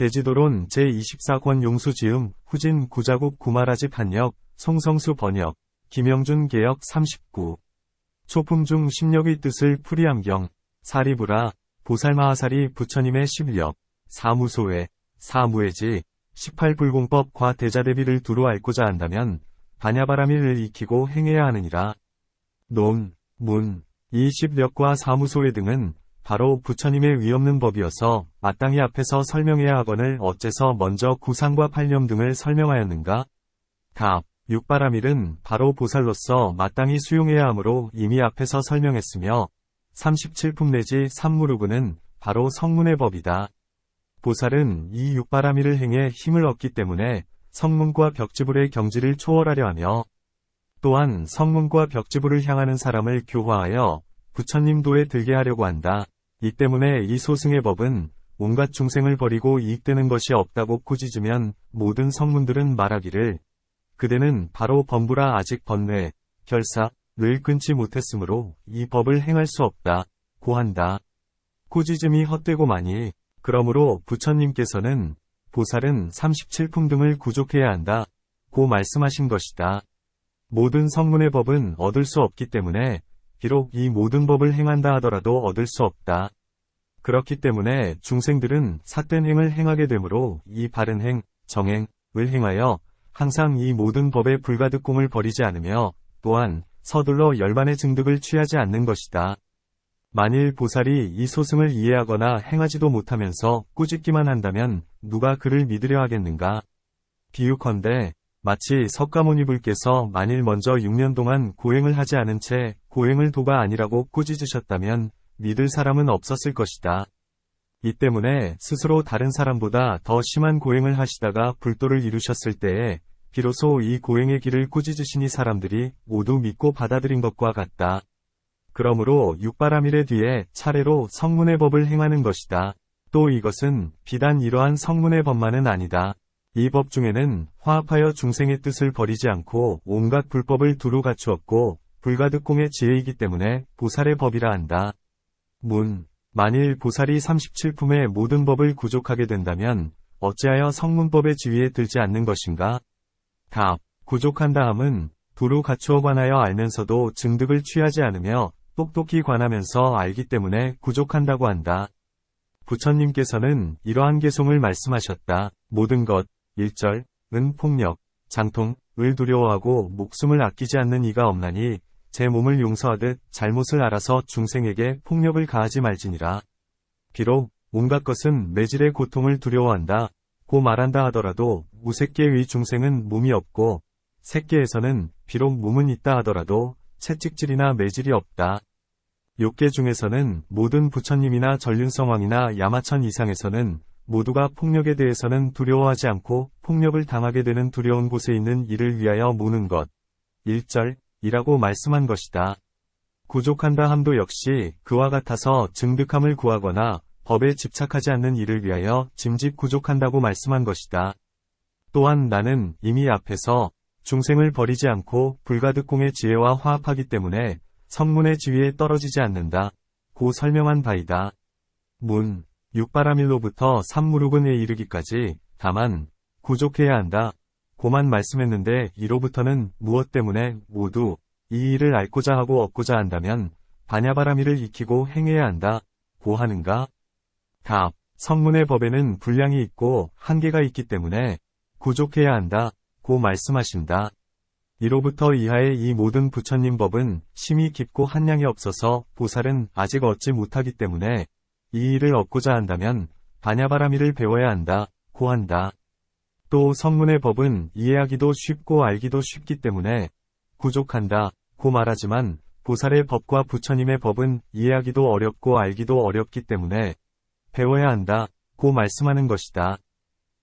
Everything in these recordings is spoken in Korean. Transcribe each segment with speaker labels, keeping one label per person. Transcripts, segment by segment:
Speaker 1: 대지도론 제24권 용수지음 후진 구자국 구마라집 한역 송성수 번역 김영준 개역 39 초품 중 십력의 뜻을 풀이함경 사리부라 보살마하사리 부처님의 십력 사무소회 사무회지 18불공법과 대자대비를 두루 앓고자 한다면 반야바라밀을 익히고 행해야 하느니라. 논, 문, 이 십력과 사무소회 등은 바로 부처님의 위없는 법이어서 마땅히 앞에서 설명해야 하거늘 어째서 먼저 구상과 팔념 등을 설명하였는가? 답, 육바라밀은 바로 보살로서 마땅히 수용해야 하므로 이미 앞에서 설명했으며 37품 내지 삼무르구는 바로 성문의 법이다. 보살은 이 육바라밀을 행해 힘을 얻기 때문에 성문과 벽지불의 경지를 초월하려 하며 또한 성문과 벽지불을 향하는 사람을 교화하여 부처님 도에 들게 하려고 한다. 이 때문에 이 소승의 법은 온갖 중생을 버리고 이익되는 것이 없다고 꾸짖으면 모든 성문들은 말하기를 그대는 바로 범부라 아직 번뇌, 결사를 끊지 못했으므로 이 법을 행할 수 없다. 고한다. 꾸짖음이 헛되고마니 그러므로 부처님께서는 보살은 37품 등을 구족해야 한다. 고 말씀하신 것이다. 모든 성문의 법은 얻을 수 없기 때문에 비록 이 모든 법을 행한다 하더라도 얻을 수 없다. 그렇기 때문에 중생들은 삿된 행을 행하게 되므로 이 바른 행, 정행을 행하여 항상 이 모든 법의 불가득공을 버리지 않으며 또한 서둘러 열반의 증득을 취하지 않는 것이다. 만일 보살이 이 소승을 이해하거나 행하지도 못하면서 꾸짖기만 한다면 누가 그를 믿으려 하겠는가? 비유컨대 마치 석가모니불께서 만일 먼저 6년 동안 고행을 하지 않은 채 고행을 도가 아니라고 꾸짖으셨다면 믿을 사람은 없었을 것이다. 이 때문에 스스로 다른 사람보다 더 심한 고행을 하시다가 불도를 이루셨을 때에 비로소 이 고행의 길을 꾸짖으시니 사람들이 모두 믿고 받아들인 것과 같다. 그러므로 육바라밀의 뒤에 차례로 성문의 법을 행하는 것이다. 또 이것은 비단 이러한 성문의 법만은 아니다. 이 법 중에는 화합하여 중생의 뜻을 버리지 않고 온갖 불법을 두루 갖추었고 불가득공의 지혜이기 때문에 보살의 법이라 한다. 문, 만일 보살이 37품의 모든 법을 구족하게 된다면 어찌하여 성문법의 지위에 들지 않는 것인가? 답, 구족한다 함은 두루 갖추어 관하여 알면서도 증득을 취하지 않으며 똑똑히 관하면서 알기 때문에 구족한다고 한다. 부처님께서는 이러한 개송을 말씀하셨다. 모든 것, 1절, 은 폭력, 장통을 두려워하고 목숨을 아끼지 않는 이가 없나니 제 몸을 용서하듯 잘못을 알아서 중생에게 폭력을 가하지 말지니라. 비록 온갖 것은 매질의 고통을 두려워한다. 고 말한다 하더라도 무색계의 중생은 몸이 없고 색계에서는 비록 몸은 있다 하더라도 채찍질이나 매질이 없다. 욕계 중에서는 모든 부처님이나 전륜성왕이나 야마천 이상에서는 모두가 폭력에 대해서는 두려워하지 않고 폭력을 당하게 되는 두려운 곳에 있는 이를 위하여 모는 것. 1절, 이라고 말씀한 것이다. 구족한다 함도 역시 그와 같아서 증득함을 구하거나 법에 집착하지 않는 이를 위하여 짐짓 구족한다고 말씀한 것이다. 또한 나는 이미 앞에서 중생을 버리지 않고 불가득공의 지혜와 화합하기 때문에 성문의 지위에 떨어지지 않는다. 고 설명한 바이다. 문, 육바라밀로부터 삼무르근에 이르기까지 다만 구족해야 한다. 고만 말씀했는데 이로부터는 무엇 때문에 모두 이 일을 앓고자 하고 얻고자 한다면 반야바라밀을 익히고 행해야 한다. 고 하는가? 답, 성문의 법에는 분량이 있고 한계가 있기 때문에 구족해야 한다. 고 말씀하신다. 이로부터 이하의 이 모든 부처님 법은 심이 깊고 한량이 없어서 보살은 아직 얻지 못하기 때문에 이 일을 얻고자 한다면 반야바라밀을 배워야 한다. 고 한다. 또 성문의 법은 이해하기도 쉽고 알기도 쉽기 때문에 구족한다. 고 말하지만 보살의 법과 부처님의 법은 이해하기도 어렵고 알기도 어렵기 때문에 배워야 한다. 고 말씀하는 것이다.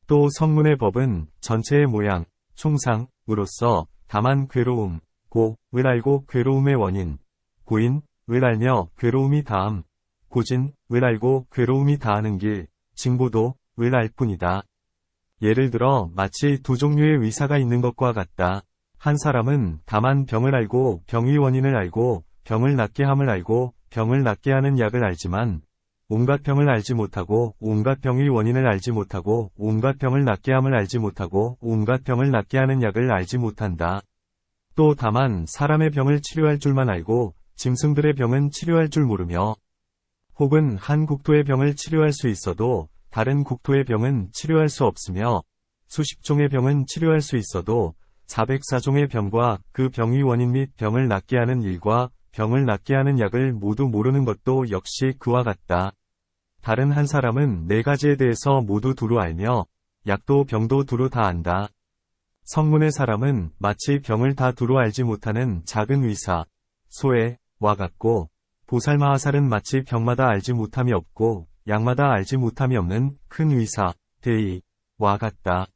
Speaker 1: 또 성문의 법은 전체의 모양, 총상으로서 다만 괴로움, 고을 알고 괴로움의 원인, 고인을 알며 괴로움이 다함, 고진을 알고 괴로움이 다하는 길, 징보도를 알 뿐이다. 예를 들어 마치 두 종류의 의사가 있는 것과 같다. 한 사람은 다만 병을 알고 병의 원인을 알고 병을 낫게 함을 알고 병을 낫게 하는 약을 알지만 온갖 병을 알지 못하고 온갖 병의 원인을 알지 못하고 온갖 병을 낫게 함을 알지 못하고 온갖 병을 낫게 하는 약을 알지 못한다. 또 다만 사람의 병을 치료할 줄만 알고 짐승들의 병은 치료할 줄 모르며 혹은 한 국토의 병을 치료할 수 있어도 다른 국토의 병은 치료할 수 없으며 수십 종의 병은 치료할 수 있어도 404종의 병과 그 병의 원인 및 병을 낫게 하는 일과 병을 낫게 하는 약을 모두 모르는 것도 역시 그와 같다. 다른 한 사람은 네 가지에 대해서 모두 두루 알며 약도 병도 두루 다 안다. 성문의 사람은 마치 병을 다 두루 알지 못하는 작은 의사, 소해와 같고 보살마하살은 마치 병마다 알지 못함이 없고 약마다 알지 못함이 없는 큰 의사, 대의와 같다.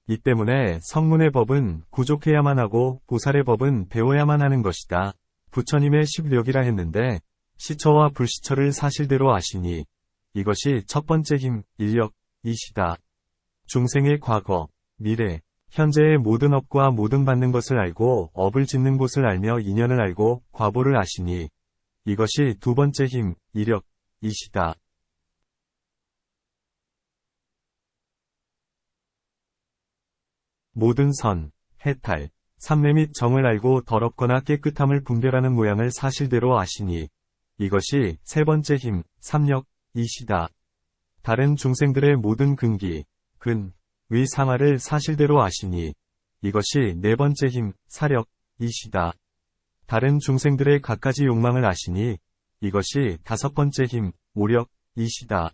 Speaker 1: 이 때문에 성문의 법은 구족해야만 하고 보살의 법은 배워야만 하는 것이다. 부처님의 십력이라 했는데 시처와 불시처를 사실대로 아시니 이것이 첫 번째 힘, 인력이시다. 중생의 과거, 미래, 현재의 모든 업과 모든 받는 것을 알고 업을 짓는 곳을 알며 인연을 알고 과보를 아시니 이것이 두 번째 힘, 이력이시다. 모든 선, 해탈, 삼례 및 정을 알고 더럽거나 깨끗함을 분별하는 모양을 사실대로 아시니 이것이 세 번째 힘, 삼력이시다. 다른 중생들의 모든 근기, 의 상하를 사실대로 아시니 이것이 네 번째 힘, 사력이시다. 다른 중생들의 갖가지 욕망을 아시니 이것이 다섯 번째 힘, 오력이시다.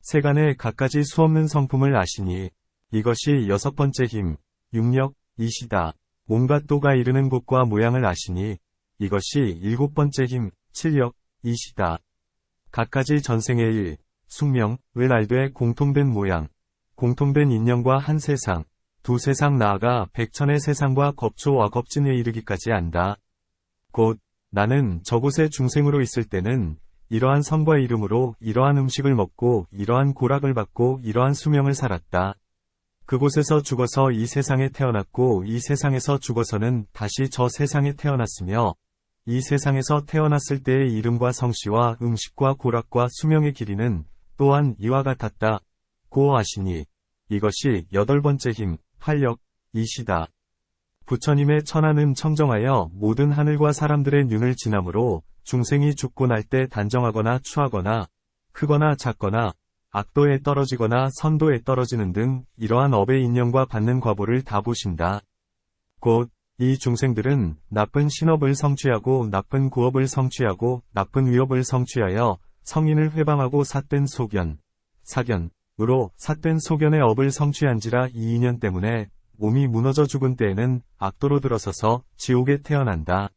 Speaker 1: 세간의 갖가지 수없는 성품을 아시니 이것이 여섯 번째 힘, 육력이시다. 온갖 도가 이르는 곳과 모양을 아시니 이것이 일곱 번째 힘, 칠력이시다. 갖가지 전생의 일, 숙명을 알되 공통된 모양, 공통된 인연과 한 세상, 두 세상 나아가 백천의 세상과 겁초와 겁진에 이르기까지 안다. 곧 나는 저곳에 중생으로 있을 때는 이러한 성과 이름으로 이러한 음식을 먹고 이러한 고락을 받고 이러한 수명을 살았다. 그곳에서 죽어서 이 세상에 태어났고 이 세상에서 죽어서는 다시 저 세상에 태어났으며 이 세상에서 태어났을 때의 이름과 성씨와 음식과 고락과 수명의 길이는 또한 이와 같았다. 고 아시니 이것이 여덟 번째 힘, 활력이시다. 부처님의 천하는 청정하여 모든 하늘과 사람들의 눈을 지남으로 중생이 죽고 날 때 단정하거나 추하거나 크거나 작거나 악도에 떨어지거나 선도에 떨어지는 등 이러한 업의 인연과 받는 과보를 다 보신다. 곧 이 중생들은 나쁜 신업을 성취하고 나쁜 구업을 성취하고 나쁜 위업을 성취하여 성인을 회방하고 삿된 소견, 사견으로 삿된 소견의 업을 성취한지라 이 인연 때문에 몸이 무너져 죽은 때에는 악도로 들어서서 지옥에 태어난다.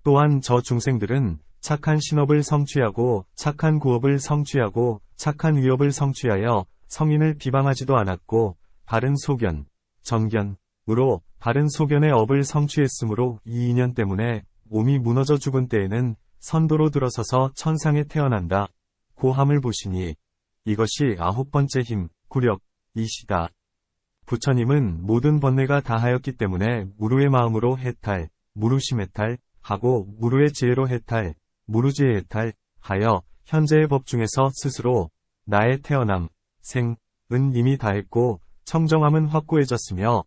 Speaker 1: 또한 저 중생들은 착한 신업을 성취하고 착한 구업을 성취하고 착한 위업을 성취하여 성인을 비방하지도 않았고 바른 소견, 정견으로 바른 소견의 업을 성취했으므로 이 인연 때문에 몸이 무너져 죽은 때에는 선도로 들어서서 천상에 태어난다. 고함을 보시니 이것이 아홉 번째 힘, 구력이시다. 부처님은 모든 번뇌가 다하였기 때문에 무루의 마음으로 해탈, 무루심해탈 하고 무루의 지혜로 해탈, 무루지혜 해탈 하여 현재의 법 중에서 스스로 나의 태어남, 생은 이미 다했고 청정함은 확고해졌으며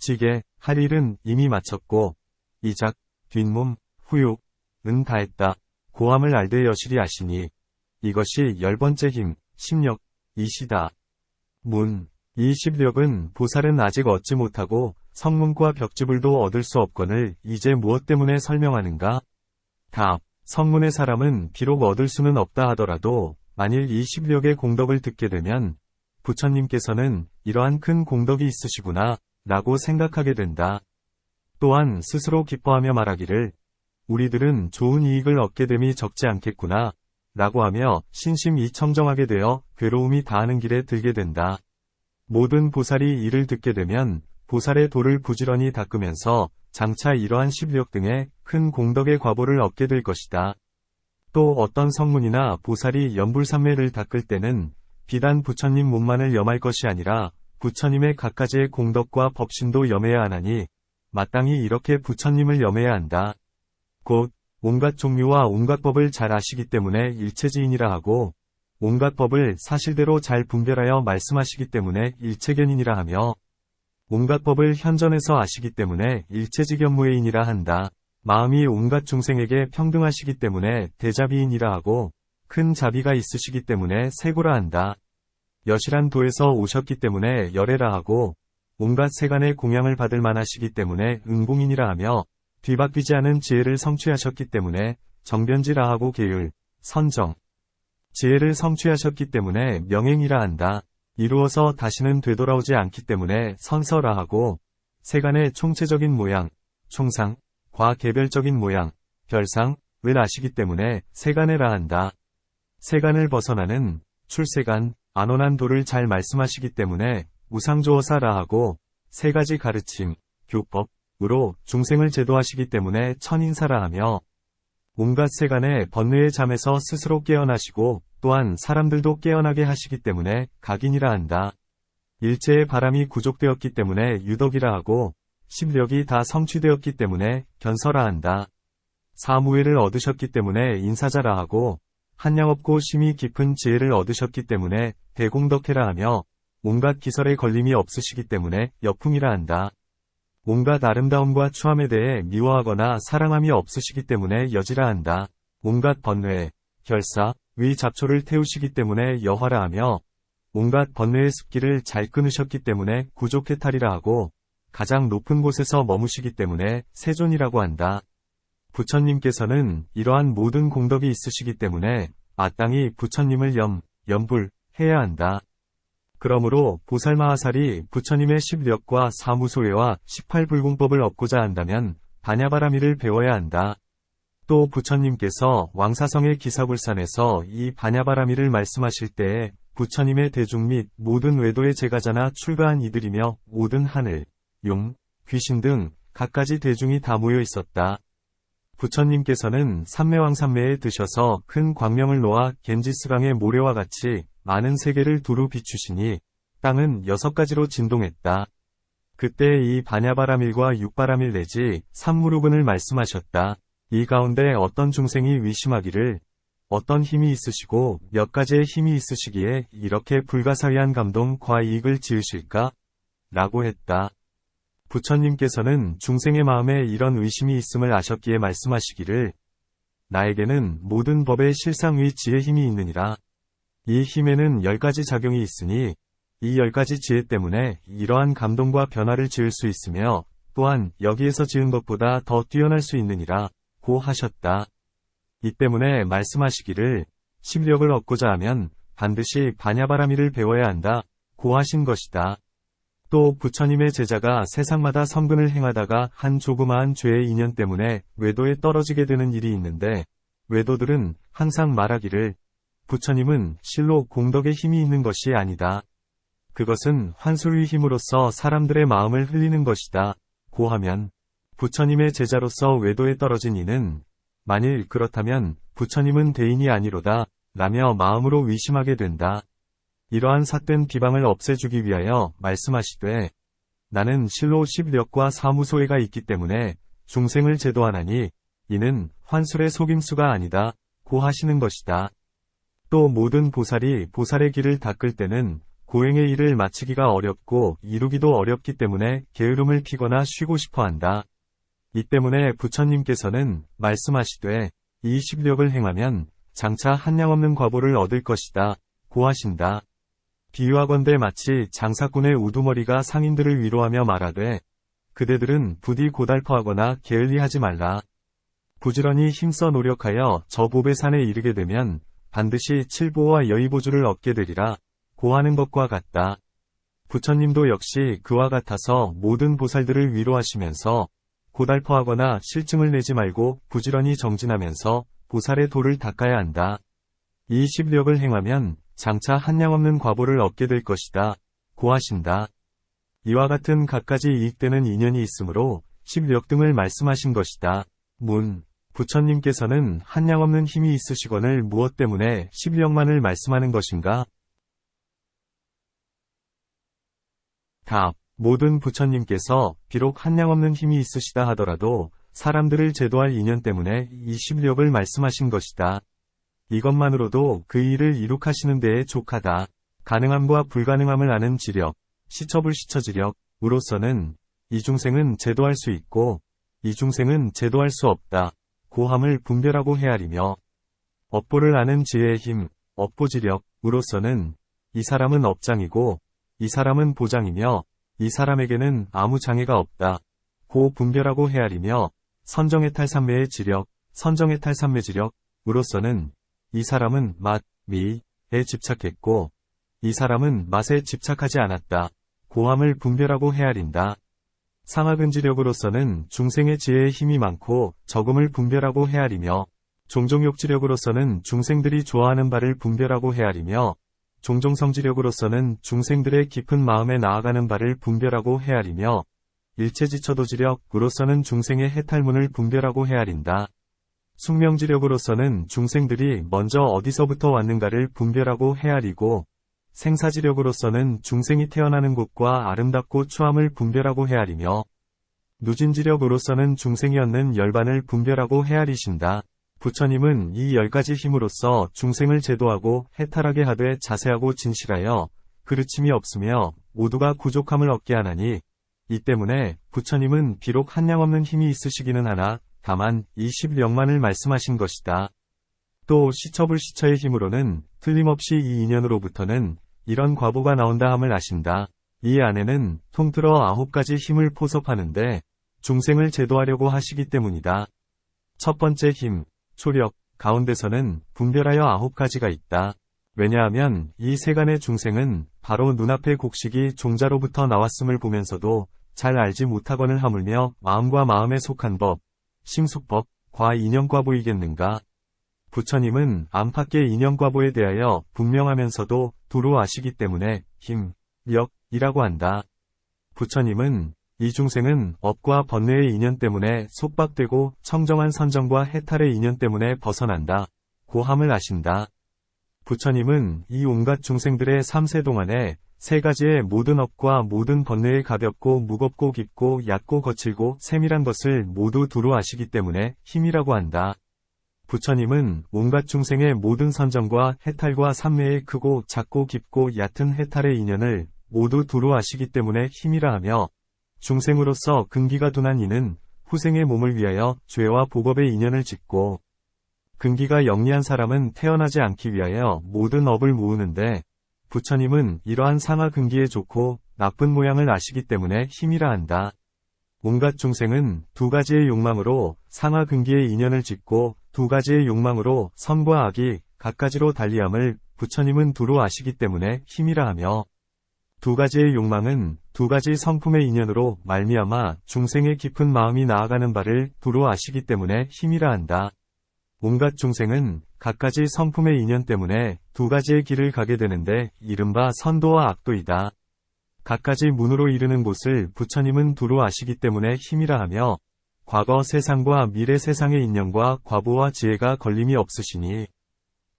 Speaker 1: 지게 할 일은 이미 마쳤고 이작, 뒷몸, 후육은 다했다. 고함을 알되 여실히 아시니 이것이 열 번째 힘, 심력이시다. 이 십력은 보살은 아직 얻지 못하고 성문과 벽지불도 얻을 수 없거늘 이제 무엇 때문에 설명하는가? 답. 성문의 사람은 비록 얻을 수는 없다 하더라도 만일 이 십력의 공덕을 듣게 되면 부처님께서는 이러한 큰 공덕이 있으시구나 라고 생각하게 된다. 또한 스스로 기뻐하며 말하기를 우리들은 좋은 이익을 얻게 됨이 적지 않겠구나 라고 하며 신심이 청정하게 되어 괴로움이 다하는 길에 들게 된다. 모든 보살이 이를 듣게 되면 보살의 도를 부지런히 닦으면서 장차 이러한 십력 등의 큰 공덕의 과보를 얻게 될 것이다. 또 어떤 성문이나 보살이 연불삼매를 닦을 때는 비단 부처님 몸만을 염할 것이 아니라 부처님의 갖가지의 공덕과 법신도 염해야 하나니 마땅히 이렇게 부처님을 염해야 한다. 곧 온갖 종류와 온갖 법을 잘 아시기 때문에 일체지인이라 하고 온갖 법을 사실대로 잘 분별하여 말씀하시기 때문에 일체견인이라 하며 온갖 법을 현전에서 아시기 때문에 일체직연무예인이라 한다. 마음이 온갖 중생에게 평등하시기 때문에 대자비인이라 하고 큰 자비가 있으시기 때문에 세고라 한다. 여실한 도에서 오셨기 때문에 열애라 하고 온갖 세간의 공양을 받을 만하시기 때문에 응봉인이라 하며 뒤바뀌지 않은 지혜를 성취하셨기 때문에 정변지라 하고 계율, 선정, 지혜를 성취하셨기 때문에 명행이라 한다. 이루어서 다시는 되돌아오지 않기 때문에 선서라 하고 세간의 총체적인 모양, 총상, 과개별적인 모양, 별상을 아시기 때문에 세간에라 한다. 세간을 벗어나는 출세간, 안온한 도를 잘 말씀하시기 때문에 우상조어사라 하고 세 가지 가르침, 교법으로 중생을 제도하시기 때문에 천인사라 하며 온갖 세간의 번뇌의 잠에서 스스로 깨어나시고 또한 사람들도 깨어나게 하시기 때문에 각인이라 한다. 일체의 바람이 구족되었기 때문에 유덕이라 하고 십력이 다 성취되었기 때문에 견서라 한다. 사무예를 얻으셨기 때문에 인사자라 하고 한량없고 심히 깊은 지혜를 얻으셨기 때문에 대공덕해라 하며 온갖 기설에 걸림이 없으시기 때문에 여풍이라 한다. 온갖 아름다움과 추함에 대해 미워하거나 사랑함이 없으시기 때문에 여지라 한다. 온갖 번뇌, 결사, 위 잡초를 태우시기 때문에 여화라 하며 온갖 번뇌의 습기를 잘 끊으셨기 때문에 구족해탈이라 하고 가장 높은 곳에서 머무시기 때문에 세존이라고 한다. 부처님께서는 이러한 모든 공덕이 있으시기 때문에 마땅히 부처님을 염불해야 한다. 그러므로 보살마하살이 부처님의 10력과 사무소회와 18불공법을 얻고자 한다면 반야바라미를 배워야 한다. 또 부처님께서 왕사성의 기사불산에서 이 반야바라미를 말씀하실 때에 부처님의 대중 및 모든 외도의 제가자나 출가한 이들이며 모든 하늘, 용, 귀신 등 갖가지 대중이 다 모여 있었다. 부처님께서는 삼매왕삼매에 드셔서 큰 광명을 놓아 겐지스강의 모래와 같이 많은 세계를 두루 비추시니 땅은 6가지로 진동했다. 그때 이 반야바라밀과 육바라밀 내지 삼무루근을 말씀하셨다. 이 가운데 어떤 중생이 위심하기를 어떤 힘이 있으시고 몇 가지의 힘이 있으시기에 이렇게 불가사의한 감동 과이익을 지으실까? 라고 했다. 부처님께서는 중생의 마음에 이런 의심이 있음을 아셨기에 말씀하시기를 나에게는 모든 법의 실상의 지혜 힘이 있느니라. 이 힘에는 10가지 작용이 있으니 이 10가지 지혜 때문에 이러한 감동과 변화를 지을 수 있으며 또한 여기에서 지은 것보다 더 뛰어날 수 있느니라 고 하셨다. 이 때문에 말씀하시기를 심력을 얻고자 하면 반드시 반야바라미를 배워야 한다 고 하신 것이다. 또 부처님의 제자가 세상마다 성근을 행하다가 한 조그마한 죄의 인연 때문에 외도에 떨어지게 되는 일이 있는데 외도들은 항상 말하기를 부처님은 실로 공덕의 힘이 있는 것이 아니다. 그것은 환술의 힘으로써 사람들의 마음을 흘리는 것이다 고 하면 부처님의 제자로서 외도에 떨어진 이는 만일 그렇다면 부처님은 대인이 아니로다 라며 마음으로 의심하게 된다. 이러한 삿된 비방을 없애주기 위하여 말씀하시되 나는 실로 10력과 사무소회가 있기 때문에 중생을 제도하나니 이는 환술의 속임수가 아니다 고 하시는 것이다. 또 모든 보살이 보살의 길을 닦을 때는 고행의 일을 마치기가 어렵고 이루기도 어렵기 때문에 게으름을 피거나 쉬고 싶어 한다. 이 때문에 부처님께서는 말씀하시되 이 10력을 행하면 장차 한량없는 과보를 얻을 것이다 고 하신다. 비유하건대 마치 장사꾼의 우두머리가 상인들을 위로하며 말하되 그대들은 부디 고달퍼하거나 게을리하지 말라. 부지런히 힘써 노력하여 저 보배 산에 이르게 되면 반드시 칠보와 여의보주를 얻게 되리라 고 하는 것과 같다. 부처님도 역시 그와 같아서 모든 보살들을 위로하시면서 고달퍼하거나 실증을 내지 말고 부지런히 정진하면서 보살의 도를 닦아야 한다. 이 10력을 행하면 장차 한량없는 과보를 얻게 될 것이다 고 하신다. 이와 같은 갖가지 이익되는 인연이 있으므로 10력 등을 말씀하신 것이다. 문. 부처님께서는 한량없는 힘이 있으시거늘 무엇 때문에 10력만을 말씀하는 것인가? 답. 모든 부처님께서 비록 한량없는 힘이 있으시다 하더라도 사람들을 제도할 인연 때문에 이 10력을 말씀하신 것이다. 이것만으로도 그 일을 이룩하시는 데에 족하다. 가능함과 불가능함을 아는 지력, 시처불시처지력으로서는 이중생은 제도할 수 있고 이중생은 제도할 수 없다. 고함을 분별하고 헤아리며 업보를 아는 지혜의 힘, 업보지력으로서는 이 사람은 업장이고 이 사람은 보장이며 이 사람에게는 아무 장애가 없다. 고 분별하고 헤아리며 선정해탈삼매의 지력, 선정해탈삼매지력으로서는 이 사람은 맛, 미에 집착했고 이 사람은 맛에 집착하지 않았다. 고함을 분별하고 헤아린다. 상하근지력으로서는 중생의 지혜의 힘이 많고 적음을 분별하고 헤아리며 종종욕지력으로서는 중생들이 좋아하는 바를 분별하고 헤아리며 종종성지력으로서는 중생들의 깊은 마음에 나아가는 바를 분별하고 헤아리며 일체지처도지력으로서는 중생의 해탈문을 분별하고 헤아린다. 숙명지력으로서는 중생들이 먼저 어디서부터 왔는가를 분별하고 헤아리고 생사지력으로서는 중생이 태어나는 곳과 아름답고 추함을 분별하고 헤아리며 누진지력으로서는 중생이 얻는 열반을 분별하고 헤아리신다. 부처님은 이 10가지 힘으로써 중생을 제도하고 해탈하게 하되 자세하고 진실하여 그르침이 없으며 모두가 부족함을 얻게 하나니 이 때문에 부처님은 비록 한량없는 힘이 있으시기는 하나 다만 20명만을 말씀하신 것이다. 또 시처불시처의 힘으로는 틀림없이 이 인연으로부터는 이런 과보가 나온다 함을 아신다. 이 안에는 통틀어 9가지 힘을 포섭하는데 중생을 제도하려고 하시기 때문이다. 첫 번째 힘, 초력, 가운데서는 분별하여 9가지가 있다. 왜냐하면 이 세간의 중생은 바로 눈앞의 곡식이 종자로부터 나왔음을 보면서도 잘 알지 못하거늘 하물며 마음과 마음에 속한 법, 심숙법, 과 인연과보이겠는가. 부처님은 안팎의 인연과보에 대하여 분명하면서도 두루 아시기 때문에 힘, 력이라고 한다. 부처님은 이 중생은 업과 번뇌의 인연 때문에 속박되고 청정한 선정과 해탈의 인연 때문에 벗어난다. 고함을 아신다. 부처님은 이 온갖 중생들의 3세 동안에 3가지의 모든 업과 모든 번뇌의 가볍고 무겁고 깊고 얕고 거칠고 세밀한 것을 모두 두루 아시기 때문에 힘이라고 한다. 부처님은 온갖 중생의 모든 선정과 해탈과 삼매의 크고 작고 깊고 얕은 해탈의 인연을 모두 두루 아시기 때문에 힘이라 하며 중생으로서 근기가 둔한 이는 후생의 몸을 위하여 죄와 복업의 인연을 짓고 근기가 영리한 사람은 태어나지 않기 위하여 모든 업을 모으는데 부처님은 이러한 상하 근기에 좋고 나쁜 모양을 아시기 때문에 힘이라 한다. 온갖 중생은 2가지의 욕망으로 상하 근기의 인연을 짓고 2가지의 욕망으로 선과 악이 각가지로 달리함을 부처님은 두루 아시기 때문에 힘이라 하며 2가지의 욕망은 2가지 성품의 인연으로 말미암아 중생의 깊은 마음이 나아가는 바를 두루 아시기 때문에 힘이라 한다. 온갖 중생은 각가지 성품의 인연 때문에 2가지의 길을 가게 되는데 이른바 선도와 악도이다. 각가지 문으로 이르는 곳을 부처님은 두루 아시기 때문에 힘이라 하며 과거 세상과 미래 세상의 인연과 과보와 지혜가 걸림이 없으시니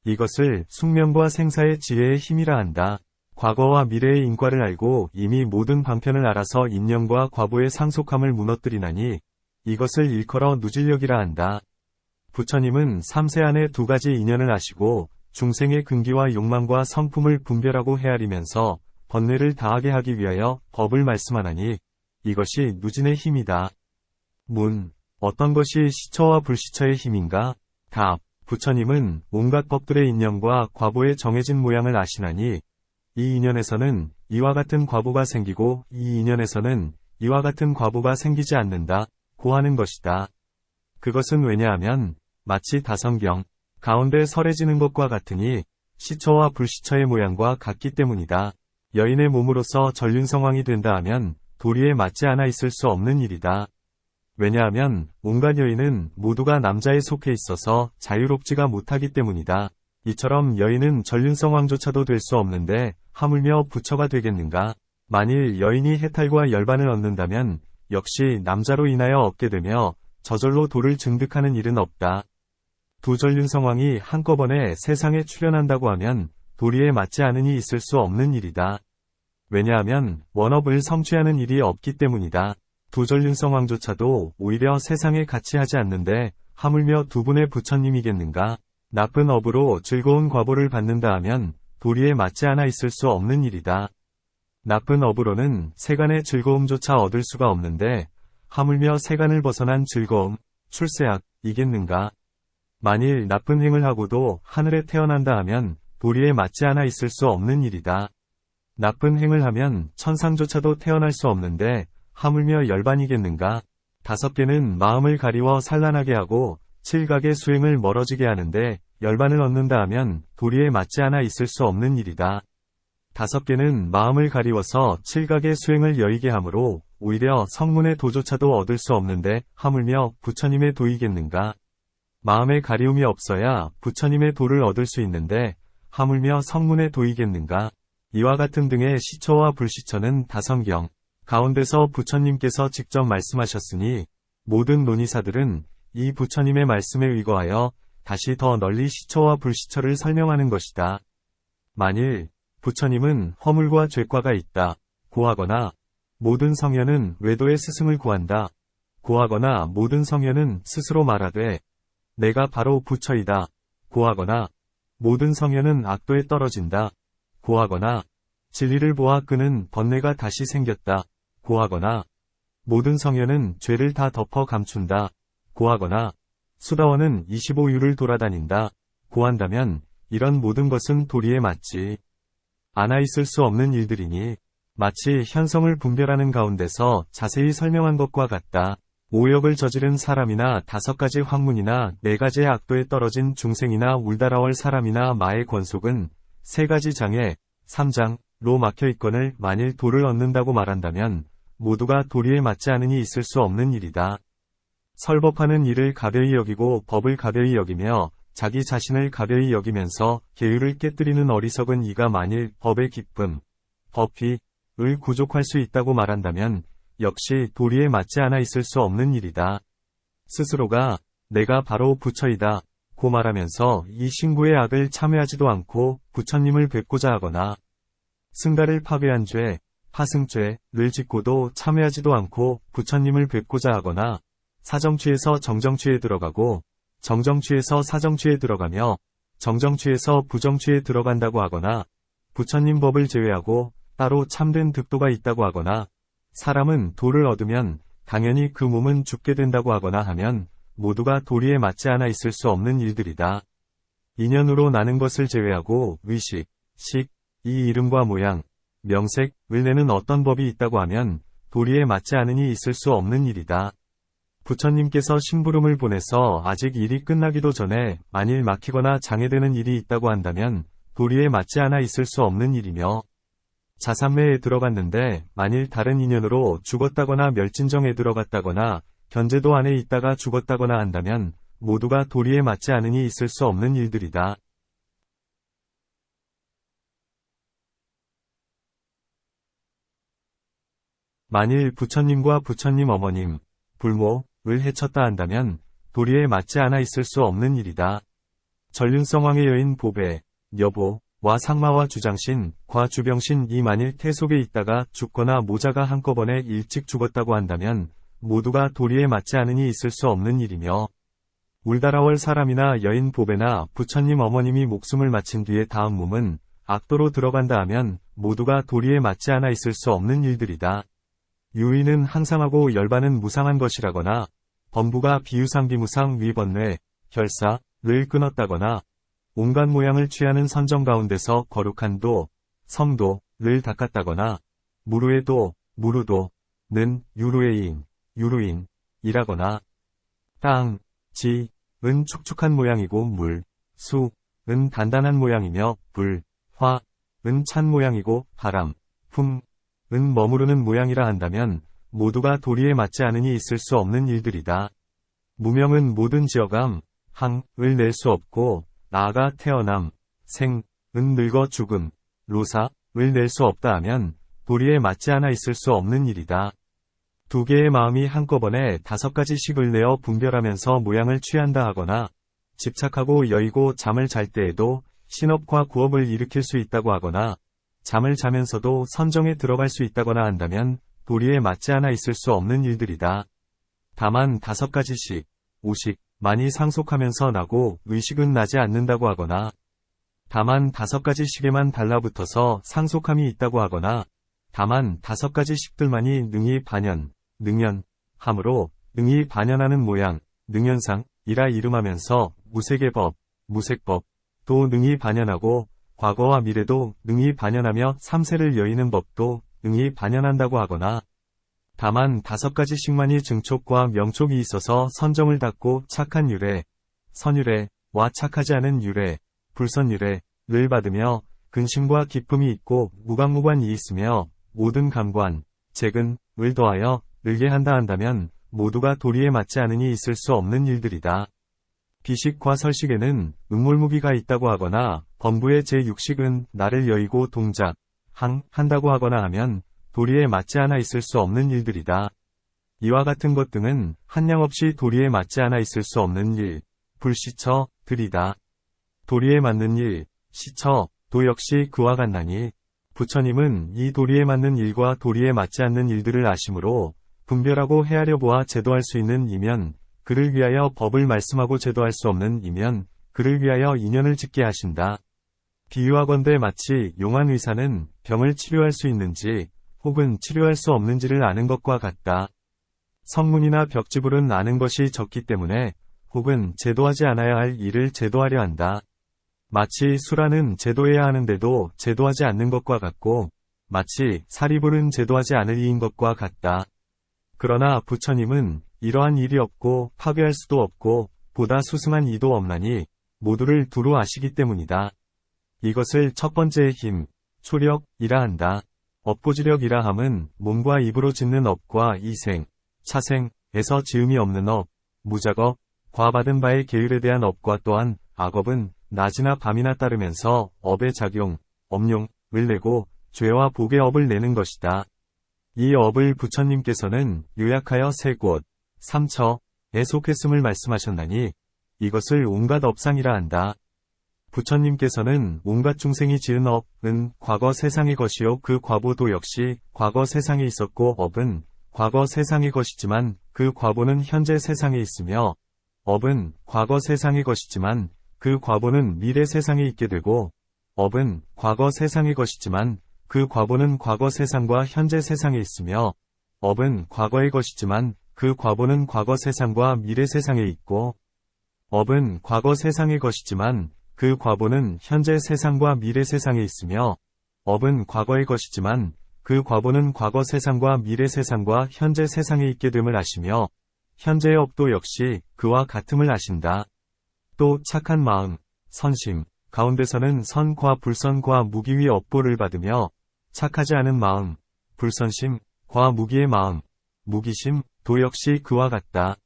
Speaker 1: 이것을 숙명과 생사의 지혜의 힘이라 한다. 과거와 미래의 인과를 알고 이미 모든 방편을 알아서 인연과 과보의 상속함을 무너뜨리나니 이것을 일컬어 누질력이라 한다. 부처님은 3세 안에 2가지 인연을 아시고 중생의 근기와 욕망과 성품을 분별하고 헤아리면서 번뇌를 다하게 하기 위하여 법을 말씀하나니 이것이 누진의 힘이다. 문. 어떤 것이 시처와 불시처의 힘인가? 답. 부처님은 온갖 법들의 인연과 과보의 정해진 모양을 아시나니 이 인연에서는 이와 같은 과보가 생기고 이 인연에서는 이와 같은 과보가 생기지 않는다. 고 하는 것이다. 그것은 왜냐하면 마치 다성경 가운데 설해지는 것과 같으니 시처와 불시처의 모양과 같기 때문이다. 여인의 몸으로서 전륜성왕이 된다 하면 도리에 맞지 않아 있을 수 없는 일이다. 왜냐하면 온갖 여인은 모두가 남자에 속해 있어서 자유롭지가 못하기 때문이다. 이처럼 여인은 전륜성왕조차도 될 수 없는데 하물며 부처가 되겠는가? 만일 여인이 해탈과 열반을 얻는다면 역시 남자로 인하여 얻게 되며 저절로 도를 증득하는 일은 없다. 2전륜성왕이 한꺼번에 세상에 출현한다고 하면 도리에 맞지 않으니 있을 수 없는 일이다. 왜냐하면 원업을 성취하는 일이 없기 때문이다. 2전륜성왕조차도 오히려 세상에 같이 하지 않는데 하물며 2분의 부처님이겠는가? 나쁜 업으로 즐거운 과보를 받는다 하면 도리에 맞지 않아 있을 수 없는 일이다. 나쁜 업으로는 세간의 즐거움조차 얻을 수가 없는데 하물며 세간을 벗어난 즐거움, 출세악이겠는가. 만일 나쁜 행을 하고도 하늘에 태어난다 하면 도리에 맞지 않아 있을 수 없는 일이다. 나쁜 행을 하면 천상조차도 태어날 수 없는데 하물며 열반이겠는가. 5개는 마음을 가리워 산란하게 하고 7각의 수행을 멀어지게 하는데 열반을 얻는다 하면 도리에 맞지 않아 있을 수 없는 일이다. 5개는 마음을 가리워서 7각의 수행을 여의게 하므로 오히려 성문의 도조차도 얻을 수 없는데 하물며 부처님의 도이겠는가. 마음의 가리움이 없어야 부처님의 도를 얻을 수 있는데 하물며 성문의 도이겠는가. 이와 같은 등의 시처와 불시처는 다성경 가운데서 부처님께서 직접 말씀하셨으니 모든 논의사들은 이 부처님의 말씀에 의거하여 다시 더 널리 시처와 불시처를 설명하는 것이다. 만일 부처님은 허물과 죄과가 있다 고하거나 모든 성현은 외도의 스승을 구한다 고하거나 모든 성현은 스스로 말하되 내가 바로 부처이다 고하거나 모든 성현은 악도에 떨어진다 고하거나 진리를 보아 그는 번뇌가 다시 생겼다 고하거나 모든 성현은 죄를 다 덮어 감춘다 고하거나 수다원은 25유를 돌아다닌다 고한다면 이런 모든 것은 도리에 맞지 않아 있을 수 없는 일들이니 마치 현성을 분별하는 가운데서 자세히 설명한 것과 같다. 오역을 저지른 사람이나 5가지 황문이나 4가지의 악도에 떨어진 중생이나 울다라월 사람이나 마의 권속은 3가지 장에 3장로 막혀있거늘 만일 도를 얻는다고 말한다면 모두가 도리에 맞지 않으니 있을 수 없는 일이다. 설법하는 일을 가벼이 여기고 법을 가벼이 여기며 자기 자신을 가벼이 여기면서 계율을 깨뜨리는 어리석은 이가 만일 법의 기쁨, 법휘, 을 구족할 수 있다고 말한다면 역시 도리에 맞지 않아 있을 수 없는 일이다. 스스로가 내가 바로 부처이다 고 말하면서 이 신구의 악을 참회하지도 않고 부처님을 뵙고자 하거나 승가를 파괴한 죄, 파승죄를 짓고도 참회하지도 않고 부처님을 뵙고자 하거나 사정취에서 정정취에 들어가고 정정취에서 사정취에 들어가며 정정취에서 부정취에 들어간다고 하거나 부처님 법을 제외하고 따로 참된 득도가 있다고 하거나 사람은 도를 얻으면 당연히 그 몸은 죽게 된다고 하거나 하면 모두가 도리에 맞지 않아 있을 수 없는 일들이다. 인연으로 나는 것을 제외하고 의식, 식, 이 이름과 모양, 명색을 내는 어떤 법이 있다고 하면 도리에 맞지 않으니 있을 수 없는 일이다. 부처님께서 심부름을 보내서 아직 일이 끝나기도 전에 만일 막히거나 장애되는 일이 있다고 한다면 도리에 맞지 않아 있을 수 없는 일이며 자산매에 들어갔는데 만일 다른 인연으로 죽었다거나 멸진정에 들어갔다거나 견제도 안에 있다가 죽었다거나 한다면 모두가 도리에 맞지 않으니 있을 수 없는 일들이다. 만일 부처님과 부처님 어머님, 불모를 해쳤다 한다면 도리에 맞지 않아 있을 수 없는 일이다. 전륜성왕의 여인 보배, 여보, 와 상마와 주장신, 과 주병신 이 만일 태속에 있다가 죽거나 모자가 한꺼번에 일찍 죽었다고 한다면 모두가 도리에 맞지 않으니 있을 수 없는 일이며 울다라월 사람이나 여인 보배나 부처님 어머님이 목숨을 마친 뒤에 다음 몸은 악도로 들어간다 하면 모두가 도리에 맞지 않아 있을 수 없는 일들이다. 유의는 항상하고 열반은 무상한 것이라거나 범부가 비유상비무상 위번뇌, 혈사를 끊었다거나 온갖 모양을 취하는 선정 가운데서 거룩한 도, 성도를 닦았다거나 무루의 도, 무루도는 유루의 유루인이라거나 땅, 지, 은 축축한 모양이고 물, 수, 은 단단한 모양이며 불, 화, 은 찬 모양이고 바람, 품, 은 머무르는 모양이라 한다면 모두가 도리에 맞지 않으니 있을 수 없는 일들이다. 무명은 모든 지어감, 항을 낼 수 없고 나아가 태어남, 생, 은 늙어 죽음, 로사를 낼 수 없다 하면 도리에 맞지 않아 있을 수 없는 일이다. 2개의 마음이 한꺼번에 5가지 식을 내어 분별하면서 모양을 취한다 하거나 집착하고 여의고 잠을 잘 때에도 신업과 구업을 일으킬 수 있다고 하거나 잠을 자면서도 선정에 들어갈 수 있다거나 한다면 도리에 맞지 않아 있을 수 없는 일들이다. 다만 5가지 식, 오식, 많이 상속하면서 나고 의식은 나지 않는다고 하거나 다만 5가지 식에만 달라붙어서 상속함이 있다고 하거나 다만 5가지 식들만이 능히 반연, 능연, 함으로 능히 반연하는 모양, 능연상이라 이름하면서 무색의 법, 무색법, 도 능히 반연하고 과거와 미래도 능히 반연하며 삼세를 여의는 법도 능히 반연한다고 하거나 다만 5가지씩만이 증촉과 명촉이 있어서 선정을 닫고 착한 유래, 선유래와 착하지 않은 유래, 불선유래를 받으며 근심과 기쁨이 있고 무감무관이 있으며 모든 감관, 재근을 더하여 늘게 한다면 모두가 도리에 맞지 않으니 있을 수 없는 일들이다. 비식과 설식에는 음몰무기가 있다고 하거나 범부의 제6식은 나를 여의고 동작, 한다고 하거나 하면 도리에 맞지 않아 있을 수 없는 일들이다. 이와 같은 것 등은 한량 없이 도리에 맞지 않아 있을 수 없는 일, 불시처들이다. 도리에 맞는 일, 시처, 도 역시 그와 같나니 부처님은 이 도리에 맞는 일과 도리에 맞지 않는 일들을 아심으로 분별하고 헤아려 보아 제도할 수 있는 이면 그를 위하여 법을 말씀하고 제도할 수 없는 이면 그를 위하여 인연을 짓게 하신다. 비유하건대 마치 용한 의사는 병을 치료할 수 있는지 혹은 치료할 수 없는지를 아는 것과 같다. 성문이나 벽지불은 아는 것이 적기 때문에 혹은 제도하지 않아야 할 일을 제도하려 한다. 마치 수라는 제도해야 하는데도 제도하지 않는 것과 같고 마치 사리불은 제도하지 않을 이인 것과 같다. 그러나 부처님은 이러한 일이 없고 파괴할 수도 없고 보다 수승한 이도 없나니 모두를 두루 아시기 때문이다. 이것을 첫 번째의 힘, 초력이라 한다. 업고지력이라 함은 몸과 입으로 짓는 업과 이생, 차생에서 지음이 없는 업, 무작업, 과받은 바의 계율에 대한 업과 또한 악업은 낮이나 밤이나 따르면서 업의 작용, 업용을 내고 죄와 복의 업을 내는 것이다. 이 업을 부처님께서는 요약하여 세 곳, 삼처에 속했음을 말씀하셨나니 이것을 온갖 업상이라 한다. 부처님께서는 온갖 중생이 지은 업은 과거 세상의 것이요 그 과보도 역시 과거 세상에 있었고 업은 과거 세상의 것이지만 그 과보는 현재 세상에 있으며 업은 과거 세상의 것이지만 그 과보는 미래 세상에 있게 되고 업은 과거 세상의 것이지만 그 과보는 과거 세상과 현재 세상에 있으며 업은 과거의 것이지만 그 과보는 과거 세상과 미래 세상에 있고 업은 과거 세상의 것이지만 그 과보는 현재 세상과 미래 세상에 있으며 업은 과거의 것이지만 그 과보는 과거 세상과 미래 세상과 현재 세상에 있게 됨을 아시며 현재의 업도 역시 그와 같음을 아신다. 또 착한 마음, 선심 가운데서는 선과 불선과 무기의 업보를 받으며 착하지 않은 마음, 불선심과 무기의 마음, 무기심 도 역시 그와 같다.